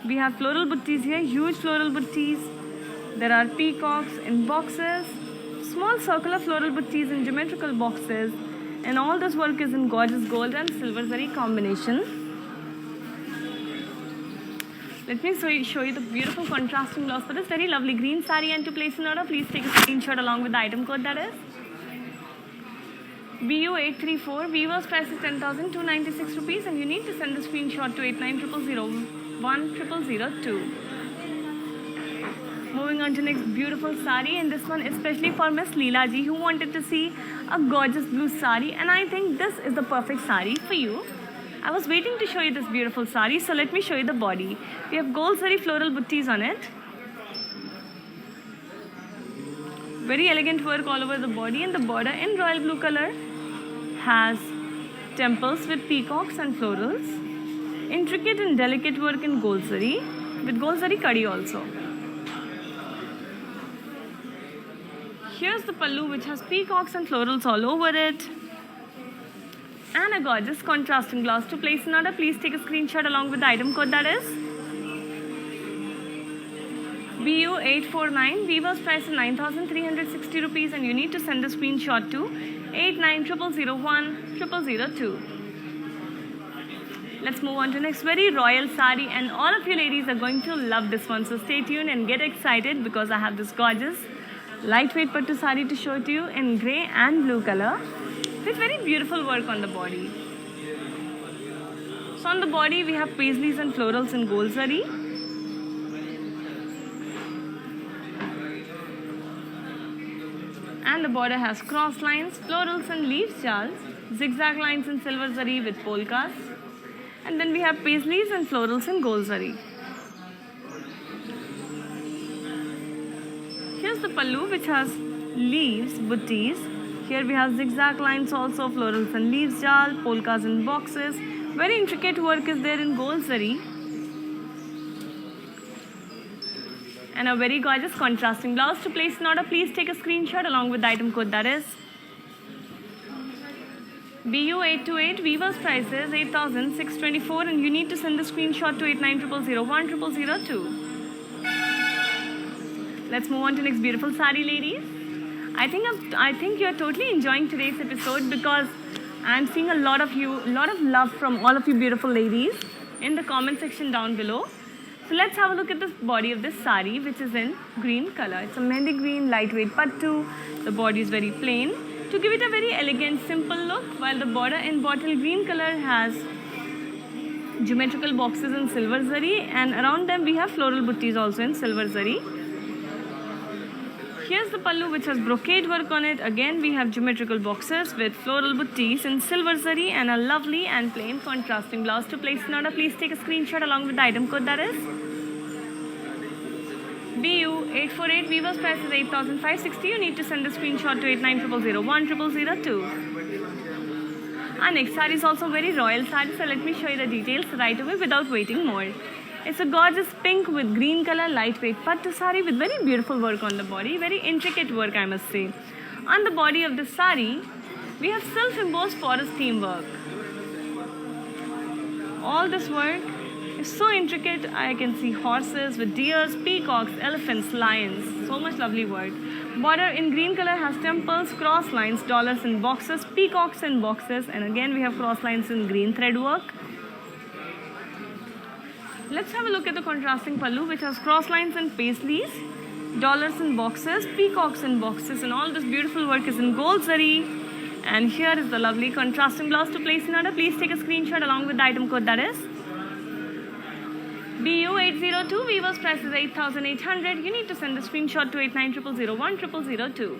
We have floral buttees here, huge floral buttees. There are peacocks in boxes, small circular floral buttees in geometrical boxes, and all this work is in gorgeous gold and silver zari combination. Let me show you the beautiful contrasting blouse for this very lovely green sari, and to place an order, please take a screenshot along with the item code, that is BU834. Weaver's price is 10,296 rupees, and you need to send the screenshot to 8900010002. Moving on to next beautiful sari, and this one especially for Miss Leela ji, who wanted to see a gorgeous blue sari, and I think this is the perfect sari for you. I was waiting to show you this beautiful sari, so let me show you the body. We have gold zari floral buttees on it. Very elegant work all over the body, and the border in royal blue color has temples with peacocks and florals. Intricate and delicate work in gold zari, with gold zari kadi also. Here's the pallu, which has peacocks and florals all over it. And a gorgeous contrasting blouse. To place an order, please take a screenshot along with the item code, that is BU849. Weaver's price is 9,360 rupees, and you need to send the screenshot to 8900010002. Let's move on to next very royal sari, and all of you ladies are going to love this one. So stay tuned and get excited, because I have this gorgeous lightweight pattu sari to show to you in grey and blue color, with very beautiful work on the body. So on the body, we have paisleys and florals in gold zari. And the border has cross lines, florals and leaves jals, zigzag lines in silver zari with polkas. And then we have paisleys and florals in gold zari. Here's the pallu, which has leaves, buttis. Here we have zigzag lines also, florals and leaves jal, polkas and boxes. Very intricate work is there in gold zari. And a very gorgeous contrasting blouse. To place an order, please take a screenshot along with the item code, that is BU828. Weaver's price is 8,624, and you need to send the screenshot to 8900010002. Let's move on to next beautiful sari, ladies. I think you're totally enjoying today's episode because I'm seeing a lot of love from all of you beautiful ladies in the comment section down below. So let's have a look at the body of this sari, which is in green color. It's a mehndi green lightweight pattu. The body is very plain to give it a very elegant, simple look, while the border in bottle green color has geometrical boxes in silver zari, and around them we have floral buttis also in silver zari. Here's the pallu, which has brocade work on it. Again, we have geometrical boxes with floral buttis in silver zari and a lovely and plain contrasting blouse. To place an order, please take a screenshot along with the item code, that is BU848. Weaver's price is 8,560. You need to send the screenshot to 8900010002. Our next saree is also very royal saree, so let me show you the details right away without waiting more. It's a gorgeous pink with green color lightweight pattu saree with very beautiful work on the body, very intricate work, I must say. On the body of the saree, we have self-embossed forest theme work. All this work is so intricate. I can see horses with deers, peacocks, elephants, lions. So much lovely work. Border in green color has temples, cross lines, dollars in boxes, peacocks in boxes, and again we have cross lines in green thread work. Let's have a look at the contrasting pallu, which has cross lines and paisleys, dollars in boxes, peacocks in boxes, and all this beautiful work is in gold zari. And here is the lovely contrasting blouse. To place an order, please take a screenshot along with the item code, that is BU802. Weaver's price is 8,800. You need to send the screenshot to 8900010002.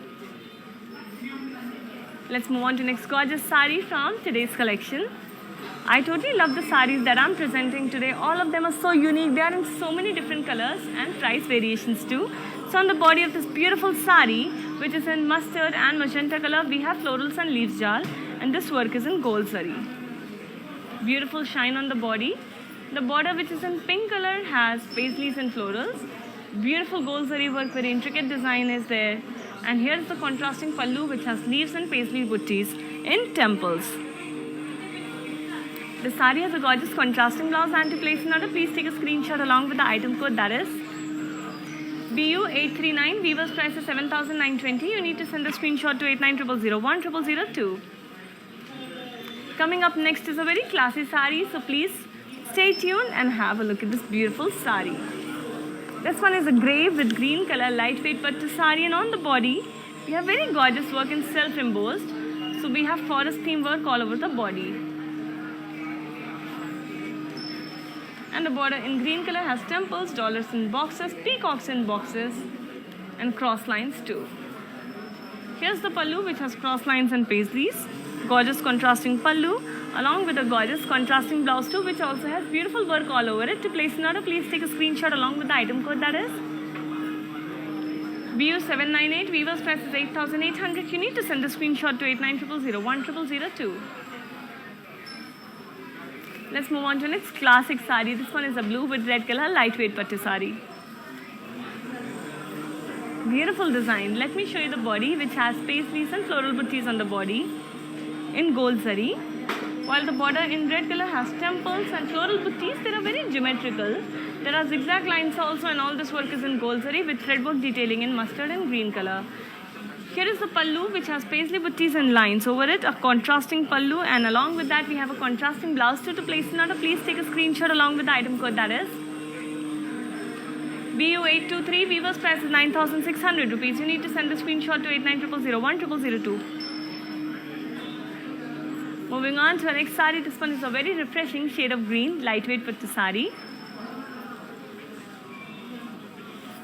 Let's move on to next gorgeous sari from today's collection. I totally love the saris that I'm presenting today. All of them are so unique. They are in so many different colors and price variations too. So on the body of this beautiful sari, which is in mustard and magenta color, we have florals and leaves jal, and this work is in gold zari. Beautiful shine on the body. The border, which is in pink color, has paisleys and florals. Beautiful gold zari work, very intricate design is there. And here's the contrasting pallu, which has leaves and paisley buttis in temples. The sari has a gorgeous contrasting blouse, and to place an order, please take a screenshot along with the item code, that is BU839. Weaver's price is 7,920. You need to send the screenshot to 8900010002. Coming up next is a very classy sari, so please stay tuned and have a look at this beautiful sari. This one is a grey with green color lightweight pattu sari, and on the body we have very gorgeous work in self-embossed. So we have forest theme work all over the body. And the border in green color has temples, dollars in boxes, peacocks in boxes, and cross lines too. Here's the pallu, which has cross lines and paisleys. Gorgeous contrasting pallu, along with a gorgeous contrasting blouse too, which also has beautiful work all over it. To place an order, please take a screenshot along with the item code, that is BU798. Weaver's price is 8,800. You need to send the screenshot to 8900010002. Let's move on to next classic sari. This one is a blue with red color lightweight pattu sari. Beautiful design. Let me show you the body, which has paisleys and floral buttis on the body in gold zari, while the border in red color has temples and floral buttis. They are very geometrical. There are zigzag lines also, and all this work is in gold zari with threadwork detailing in mustard and green color. Here is the pallu, which has paisley buttis and lines over it, a contrasting pallu, and along with that we have a contrasting blouse too. To place an order, please take a screenshot along with the item code, that is BU823. Weaver's price is 9,600 rupees. You need to send the screenshot to 8900010002. Moving on to our next sari. This one is a very refreshing shade of green, lightweight pattu sari.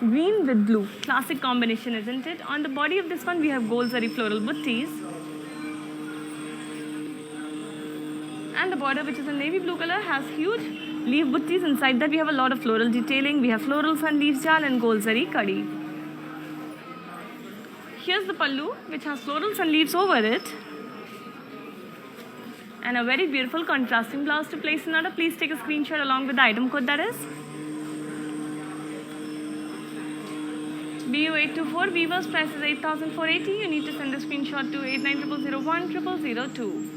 Green with blue, classic combination, isn't it? On the body of this one we have gold zari floral buttis, And the border, which is a navy blue color, has huge leaf buttis. Inside that we have a lot of floral detailing. We have florals and leaf jal and gold zari kadi. Here's the pallu, which has florals and leaves over it. And a very beautiful contrasting blouse to place in order. Please take a screenshot along with the item code, that is BU824. Weaver's price is 8,480. You need to send a screenshot to 8900010002.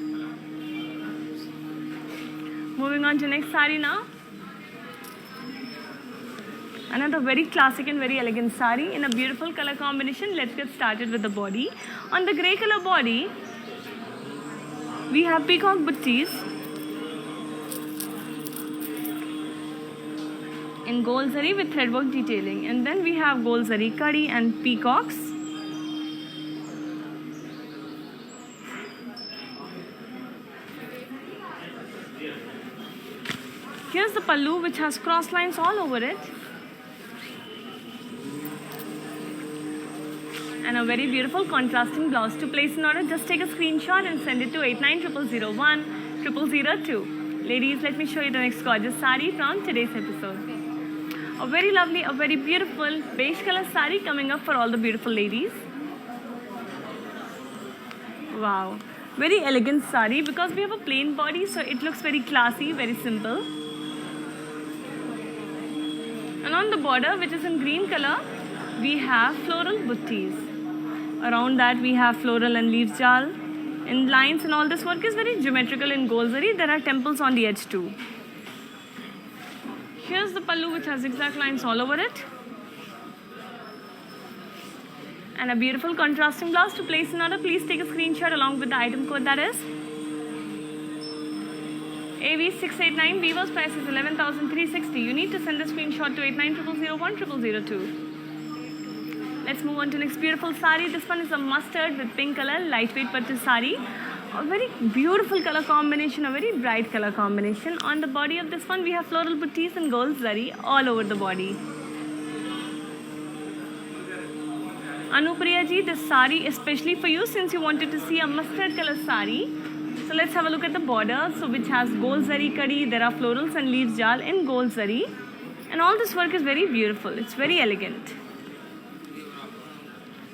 Moving on to next sari now. Another very classic and very elegant sari in a beautiful color combination. Let's get started with the body. On the grey color body, we have peacock buttis in gold zari with threadwork detailing, and then we have gold zari kadi and peacocks. Here's the pallu, which has cross lines all over it, and a very beautiful contrasting blouse. To place an order, just take a screenshot and send it to 8900010002. Ladies, let me show you the next gorgeous sari from today's episode. A very lovely, a very beautiful beige color sari coming up for all the beautiful ladies. Wow, very elegant sari because we have a plain body, so it looks very classy, very simple. And on the border, which is in green color, we have floral buttis. Around that we have floral and leaf jal in lines, and all this work is very geometrical in gold zari. There are temples on the edge too. Here's the pallu, which has zigzag lines all over it, and a beautiful contrasting blouse. To place an order, please take a screenshot along with the item code, that is AV689. Weaver's price is 11,360. You need to send a screenshot to 8900010002. Let's move on to next beautiful sari. This one is a mustard with pink color, lightweight pattu sari. A very beautiful color combination, a very bright color combination. On the body of this one, we have floral buttis and gold zari all over the body. Anupriya ji, this sari is especially for you since you wanted to see a mustard color sari. So let's have a look at the border, so which has gold zari kadi. There are florals and leaves jal in gold zari, and all this work is very beautiful. It's very elegant.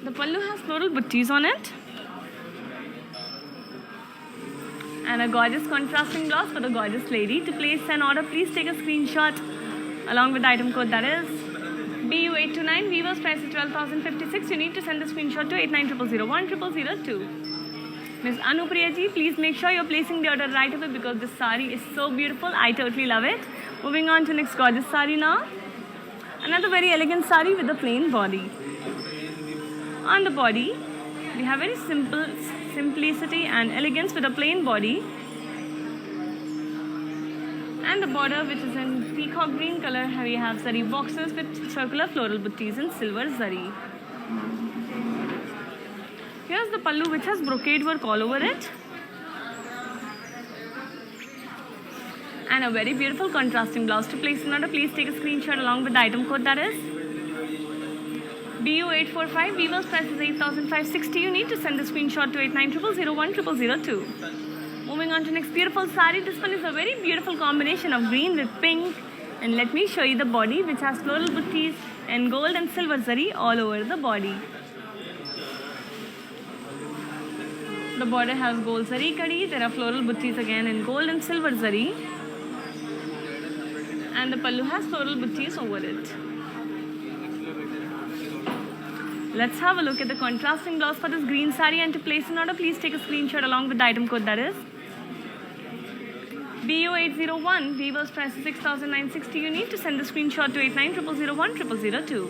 The pallu has floral buttis on it, and a gorgeous contrasting blouse for the gorgeous lady. To place an order, please take a screenshot along with the item code, that is BU829. Weaver's price is 12,056. You need to send the screenshot to 8900010002. Ms. Anupriya ji, please make sure you're placing the order right away because this sari is so beautiful. I totally love it. Moving on to next gorgeous sari now. Another very elegant sari with a plain body. On the body, we have very simple simplicity and elegance with a plain body. And the border, which is in peacock green color, we have zari boxes with circular floral buttis and silver zari. Here's the pallu, which has brocade work all over it, and a very beautiful contrasting blouse. To place an order, please take a screenshot along with the item code, that is BU845. Weaver's price is 8,560. You need to send the screenshot to 8900010002. Moving on to next beautiful sari. This one is a very beautiful combination of green with pink, and let me show you the body, which has floral buttis and gold and silver zari all over the body. The border has gold zari kadi. There are floral buttis again in gold and silver zari, and the pallu has floral buttis over it. Let's have a look at the contrasting blouse for this green sari, and to place an order, please take a screenshot along with the item code, that is BU801. Weaver's price is 6,960. You need to send the screenshot to 8900010002.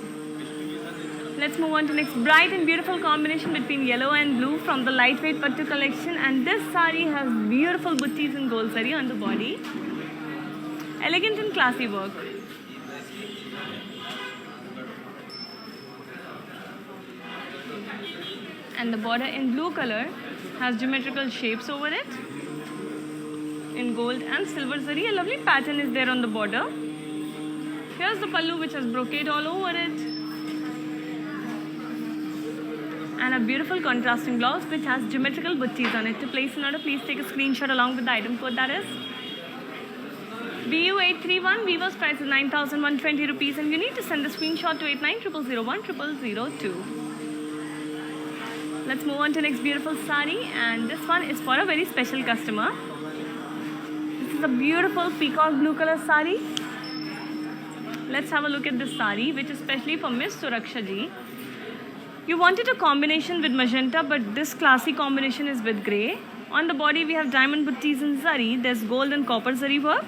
Let's move on to next bright and beautiful combination between yellow and blue from the lightweight pattu collection, and this sari has beautiful buttis and gold zari on the body. Elegant and classy work. And the border in blue color has geometrical shapes over it in gold and silver zari. A lovely pattern is there on the border. Here's the pallu, which has brocade all over it, and a beautiful contrasting blouse which has geometrical butties on it. To place an order, please take a screenshot along with the item code, that is BU831. Weaver's price is 9,120 rupees, and you need to send the screenshot to 8900010002. Let's move on to next beautiful sari, and this one is for a very special customer. This is a beautiful peacock blue color sari. Let's have a look at this sari, which is especially for Miss Suraksha ji. You wanted a combination with magenta, but this classy combination is with grey. On the body, we have diamond butties in zari. There's gold and copper zari work.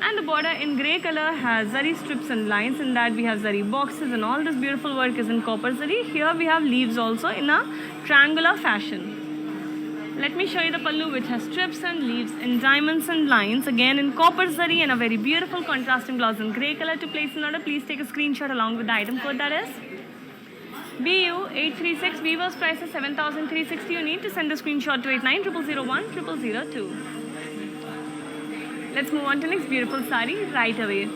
And the border in grey color has zari strips and lines. In that, we have zari boxes, and all this beautiful work is in copper zari. Here, we have leaves also in a triangular fashion. Let me show you the pallu, which has strips and leaves in diamonds and lines, again in copper zari, and a very beautiful contrasting blouse in grey color. To place an order, please take a screenshot along with the item code, that is BU836. Weaver's price is 7,360. You need to send the screenshot to 8900010002. Let's move on to next beautiful sari right away.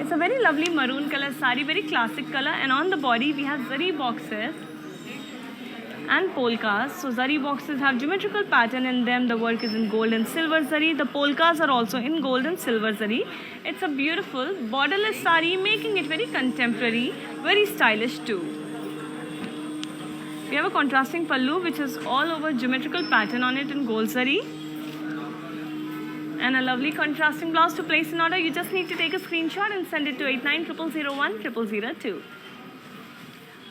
It's a very lovely maroon color sari, very classic color, and on the body we have zari boxes and polkas. So zari boxes have geometrical pattern in them. The work is in gold and silver zari. The polkas are also in gold and silver zari. It's a beautiful borderless sari, making it very contemporary, very stylish too. We have a contrasting pallu, which is all over geometrical pattern on it in gold zari, and a lovely contrasting blouse. To place an order, you just need to take a screenshot and send it to 8900010002.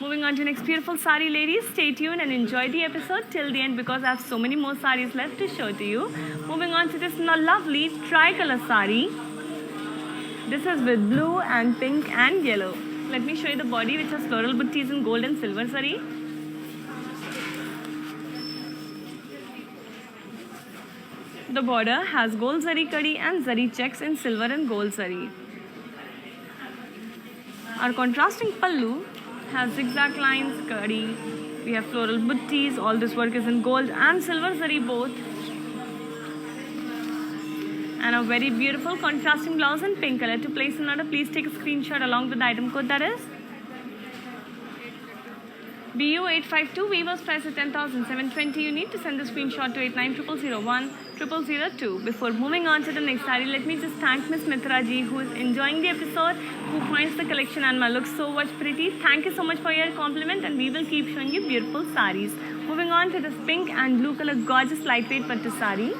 Moving on to next beautiful sari, ladies. Stay tuned and enjoy the episode till the end, because I have so many more saris left to show to you. Moving on to this lovely tricolor sari. This is with blue and pink and yellow. Let me show you the body, which has floral butties in gold and silver zari. The border has gold zari kadi and zari checks in silver and gold zari. Our contrasting pallu has zigzag lines, kadi. We have floral butties. All this work is in gold and silver zari both. And a very beautiful contrasting blouse in pink color. To place an order, please take a screenshot along with the item code, that is BU852. Weaver's price is 10,720. You need to send the screenshot to 8900010002. Before moving on to the next saree, let me just thank Miss Mitra ji, who is enjoying the episode, who finds the collection and my look so much pretty. Thank you so much for your compliment, and we will keep showing you beautiful sarees. Moving on to this pink and blue color gorgeous lightweight pattu saree.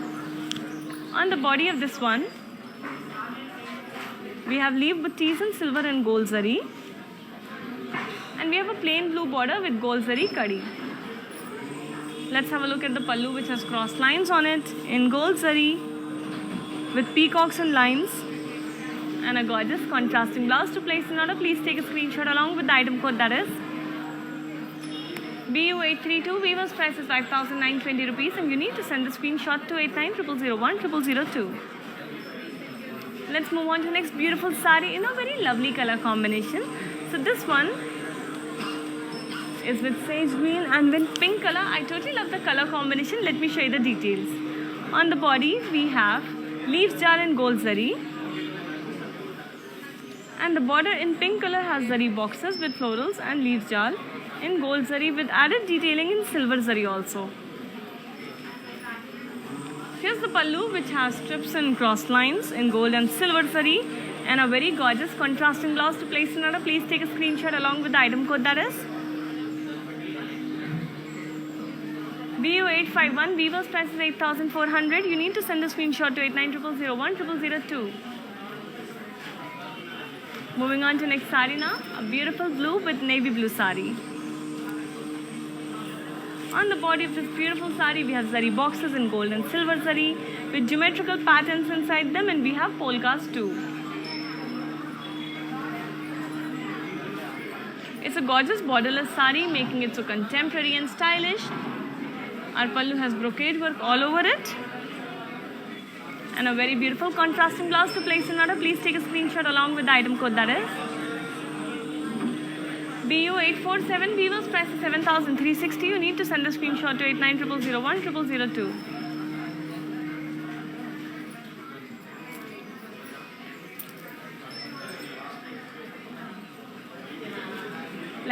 On the body of this one, we have leaf butties in silver and gold zari. And we have a plain blue border with gold zari kadi. Let's have a look at the pallu, which has cross lines on it in gold zari with peacocks and lines, and a gorgeous contrasting blouse. To place an order, please take a screenshot along with the item code, that is BU832. Weaver's price is 5,920 rupees, and you need to send the screenshot to 8900010002. Let's move on to next beautiful sari in a very lovely color combination. So this one is with sage green and with pink color. I totally love the color combination. Let me show you the details. On the body, we have leaves jar in gold zari, and the border in pink color has zari boxes with florals and leaves jar in gold zari with added detailing in silver zari also. Here's the pallu, which has strips and cross lines in gold and silver zari, and a very gorgeous contrasting blouse. To place an order, please take a screenshot along with the item code, that is BU851. Weaver's price is 8,400. You need to send the screenshot to 8900010002. Moving on to next sari now, a beautiful blue with navy blue sari. On the body of this beautiful sari, we have zari boxes in gold and silver zari with geometrical patterns inside them, and we have polkas too. It's a gorgeous borderless sari, making it so contemporary and stylish. Our pallu has brocade work all over it, and a very beautiful contrasting blouse. To place an order, please take a screenshot along with the item code, that is BU847. Weaver's price is 7,360. You need to send a screenshot to 8900010002.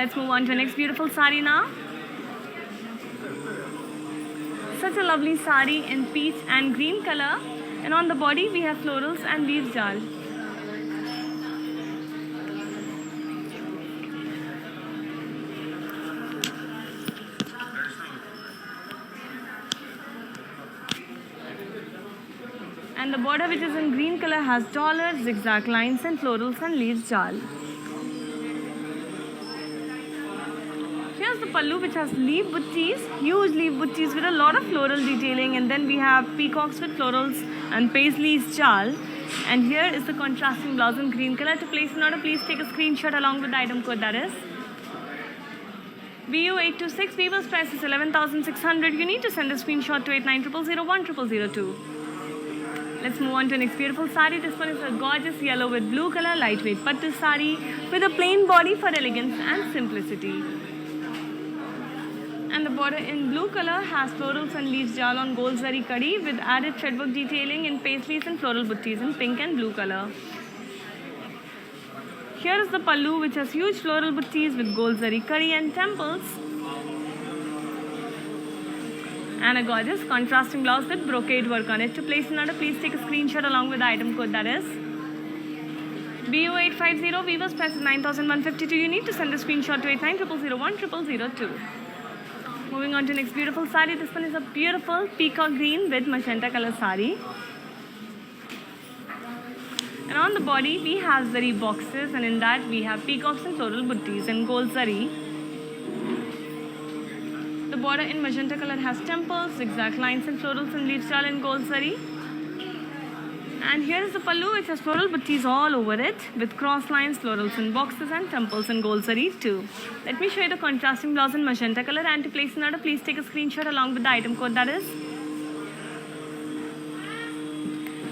Let's move on to the next beautiful sari now. Such a lovely sari in peach and green color, and on the body we have florals and leaf jal. And the border, which is in green color, has dollars, zigzag lines and florals and leaf jal. Here's the pallu, which has leaf buttis, huge leaf buttis with a lot of floral detailing, and then we have peacocks with florals and paisleys jal. And here is the contrasting blouse in green color. To place an order, please take a screenshot along with the item code, that is BU826. Weaver's price is 11,600. You need to send a screenshot to 8900010002. Let's move on to the next beautiful sari. This one is a gorgeous yellow with blue color, lightweight pattu sari with a plain body for elegance and simplicity. And the border in blue color has florals and leaves jal on gold zari kadi with added threadwork detailing in paisleys and floral buttis in pink and blue color. Here is the pallu, which has huge floral buttis with gold zari kadi and temples. And a gorgeous contrasting blouse with brocade work on it. To place an order, please take a screenshot along with the item code, that is BU850. Weaver's price is 9,152. You need to send a screenshot to 8900010002. Moving on to next beautiful sari. This one is a beautiful peacock green with magenta color sari. And on the body we have zari boxes, and in that we have peacocks and floral buttis and gold zari. The border in magenta color has temples, zigzag lines and florals and leaf jal and gold zari. And here is the pallu, which has floral buttis all over it with cross lines, florals and boxes and temples and gold zari too. Let me show you the contrasting blouse in magenta color, and to place an order, please take a screenshot along with the item code, that is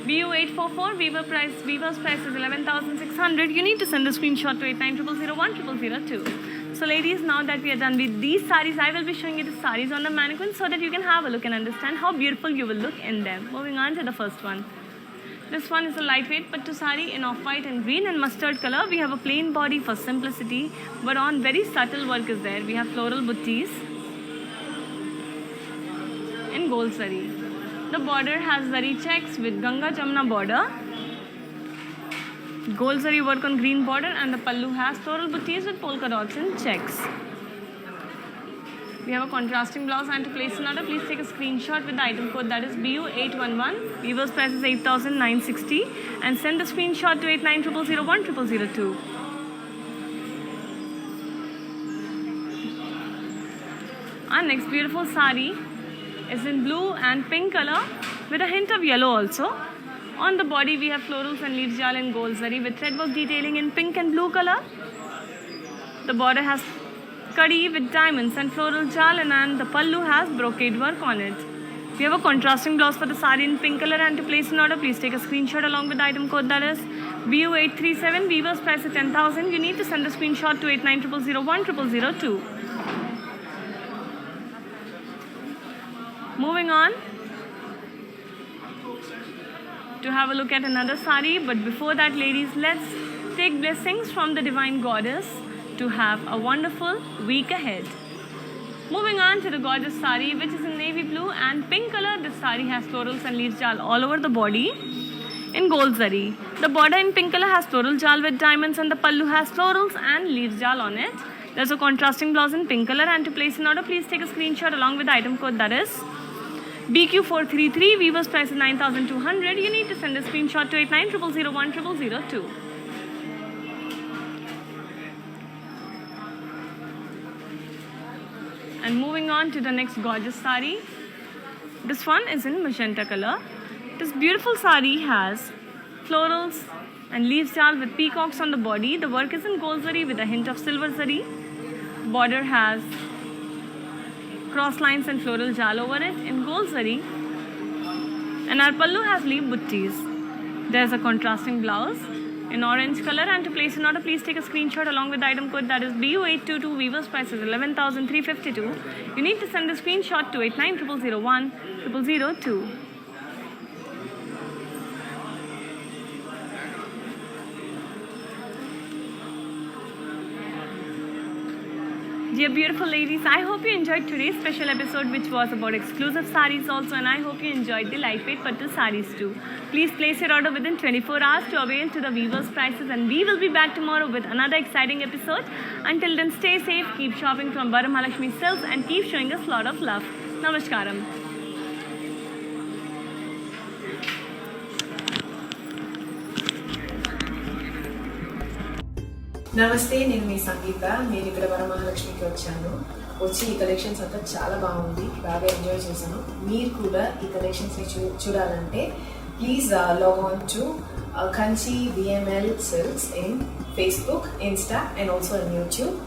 BU844. Weaver's price is 11,600. You need to send a screenshot to 8900010002. So ladies, now that we are done with these saris, I will be showing you the saris on the mannequin so that you can have a look and understand how beautiful you will look in them. Moving on to the first one. This one is a lightweight pattu sari in off-white and green and mustard color. We have a plain body for simplicity, but on very subtle work is there. We have floral buttis in gold zari. The border has zari checks with Ganga Jamna border. Gold zari work on green border, and the pallu has floral buttis with polka dots and checks. We have a contrasting blouse, and to place an order, please take a screenshot with the item code, that is BU811. Weaver's price is 8,960, and send the screenshot to 8900010002. Our next beautiful sari is in blue and pink color with a hint of yellow also. On the body we have florals and leaf jal and gold zari with threadwork detailing in pink and blue color. The border has kadi with diamonds and floral jal, and the pallu has brocade work on it. We have a contrasting blouse for the sari in pink color, and to place an order, please take a screenshot along with the item code, that is BU837. Weaver's price is 10,000. You need to send a screenshot to 8900010002. Moving on to have a look at another sari, but before that, ladies, let's take blessings from the divine goddess to have a wonderful week ahead. Moving on to the gorgeous sari, which is in navy blue and pink color. This sari has florals and leaf jal all over the body in gold zari. The border in pink color has floral jal with diamonds, and the pallu has florals and leaf jal on it. There's a contrasting blouse in pink color, and to place an order, please take a screenshot along with the item code, that is BQ433. Weaver's price is 9,200. You need to send a screenshot to 8900010002. And moving on to the next gorgeous sari. This one is in magenta color. This beautiful sari has florals and leaf jal with peacocks on the body. The work is in gold zari with a hint of silver zari. Border has cross lines and floral jal over it in gold zari, and our pallu has leaf buttis. There's a contrasting blouse in orange color, and to place an order, please take a screenshot along with the item code, that is BU822. Weaver's price is 11,352. You need to send the screenshot to 8900010002. Dear beautiful ladies, I hope you enjoyed today's special episode, which was about exclusive sarees also, and I hope you enjoyed the lightweight pattu sarees too. Please place your order within 24 hours to avail to the weavers' prices, and we will be back tomorrow with another exciting episode. Until then, stay safe, keep shopping from Varamahalakshmi Silks, and keep showing us a lot of love. Namaskaram. నమస్తే, నేను మీ సంగీత. నేను ఇక్కడ వరమహాలక్ష్మికి వచ్చి ఈ collections అంతా చాలా బాగుంది, బాగా ఎంజాయ్ చేశాను. మీరు కూడా ఈ కలెక్షన్స్ని చూడాలంటే please log on to Kanchi VML Silks in Facebook, Insta and also on YouTube.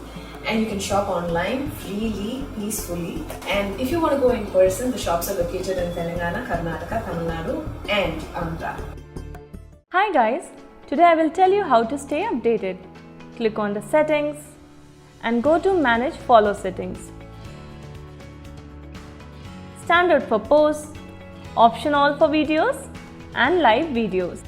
And you can shop online freely, peacefully. And if you want to go in person, the shops are located in Telangana, Karnataka, Tamil Nadu and Andhra. Hi guys, today I will tell you how to stay updated. Click on the settings and go to manage follow settings. Standard for posts, option all for videos and live videos.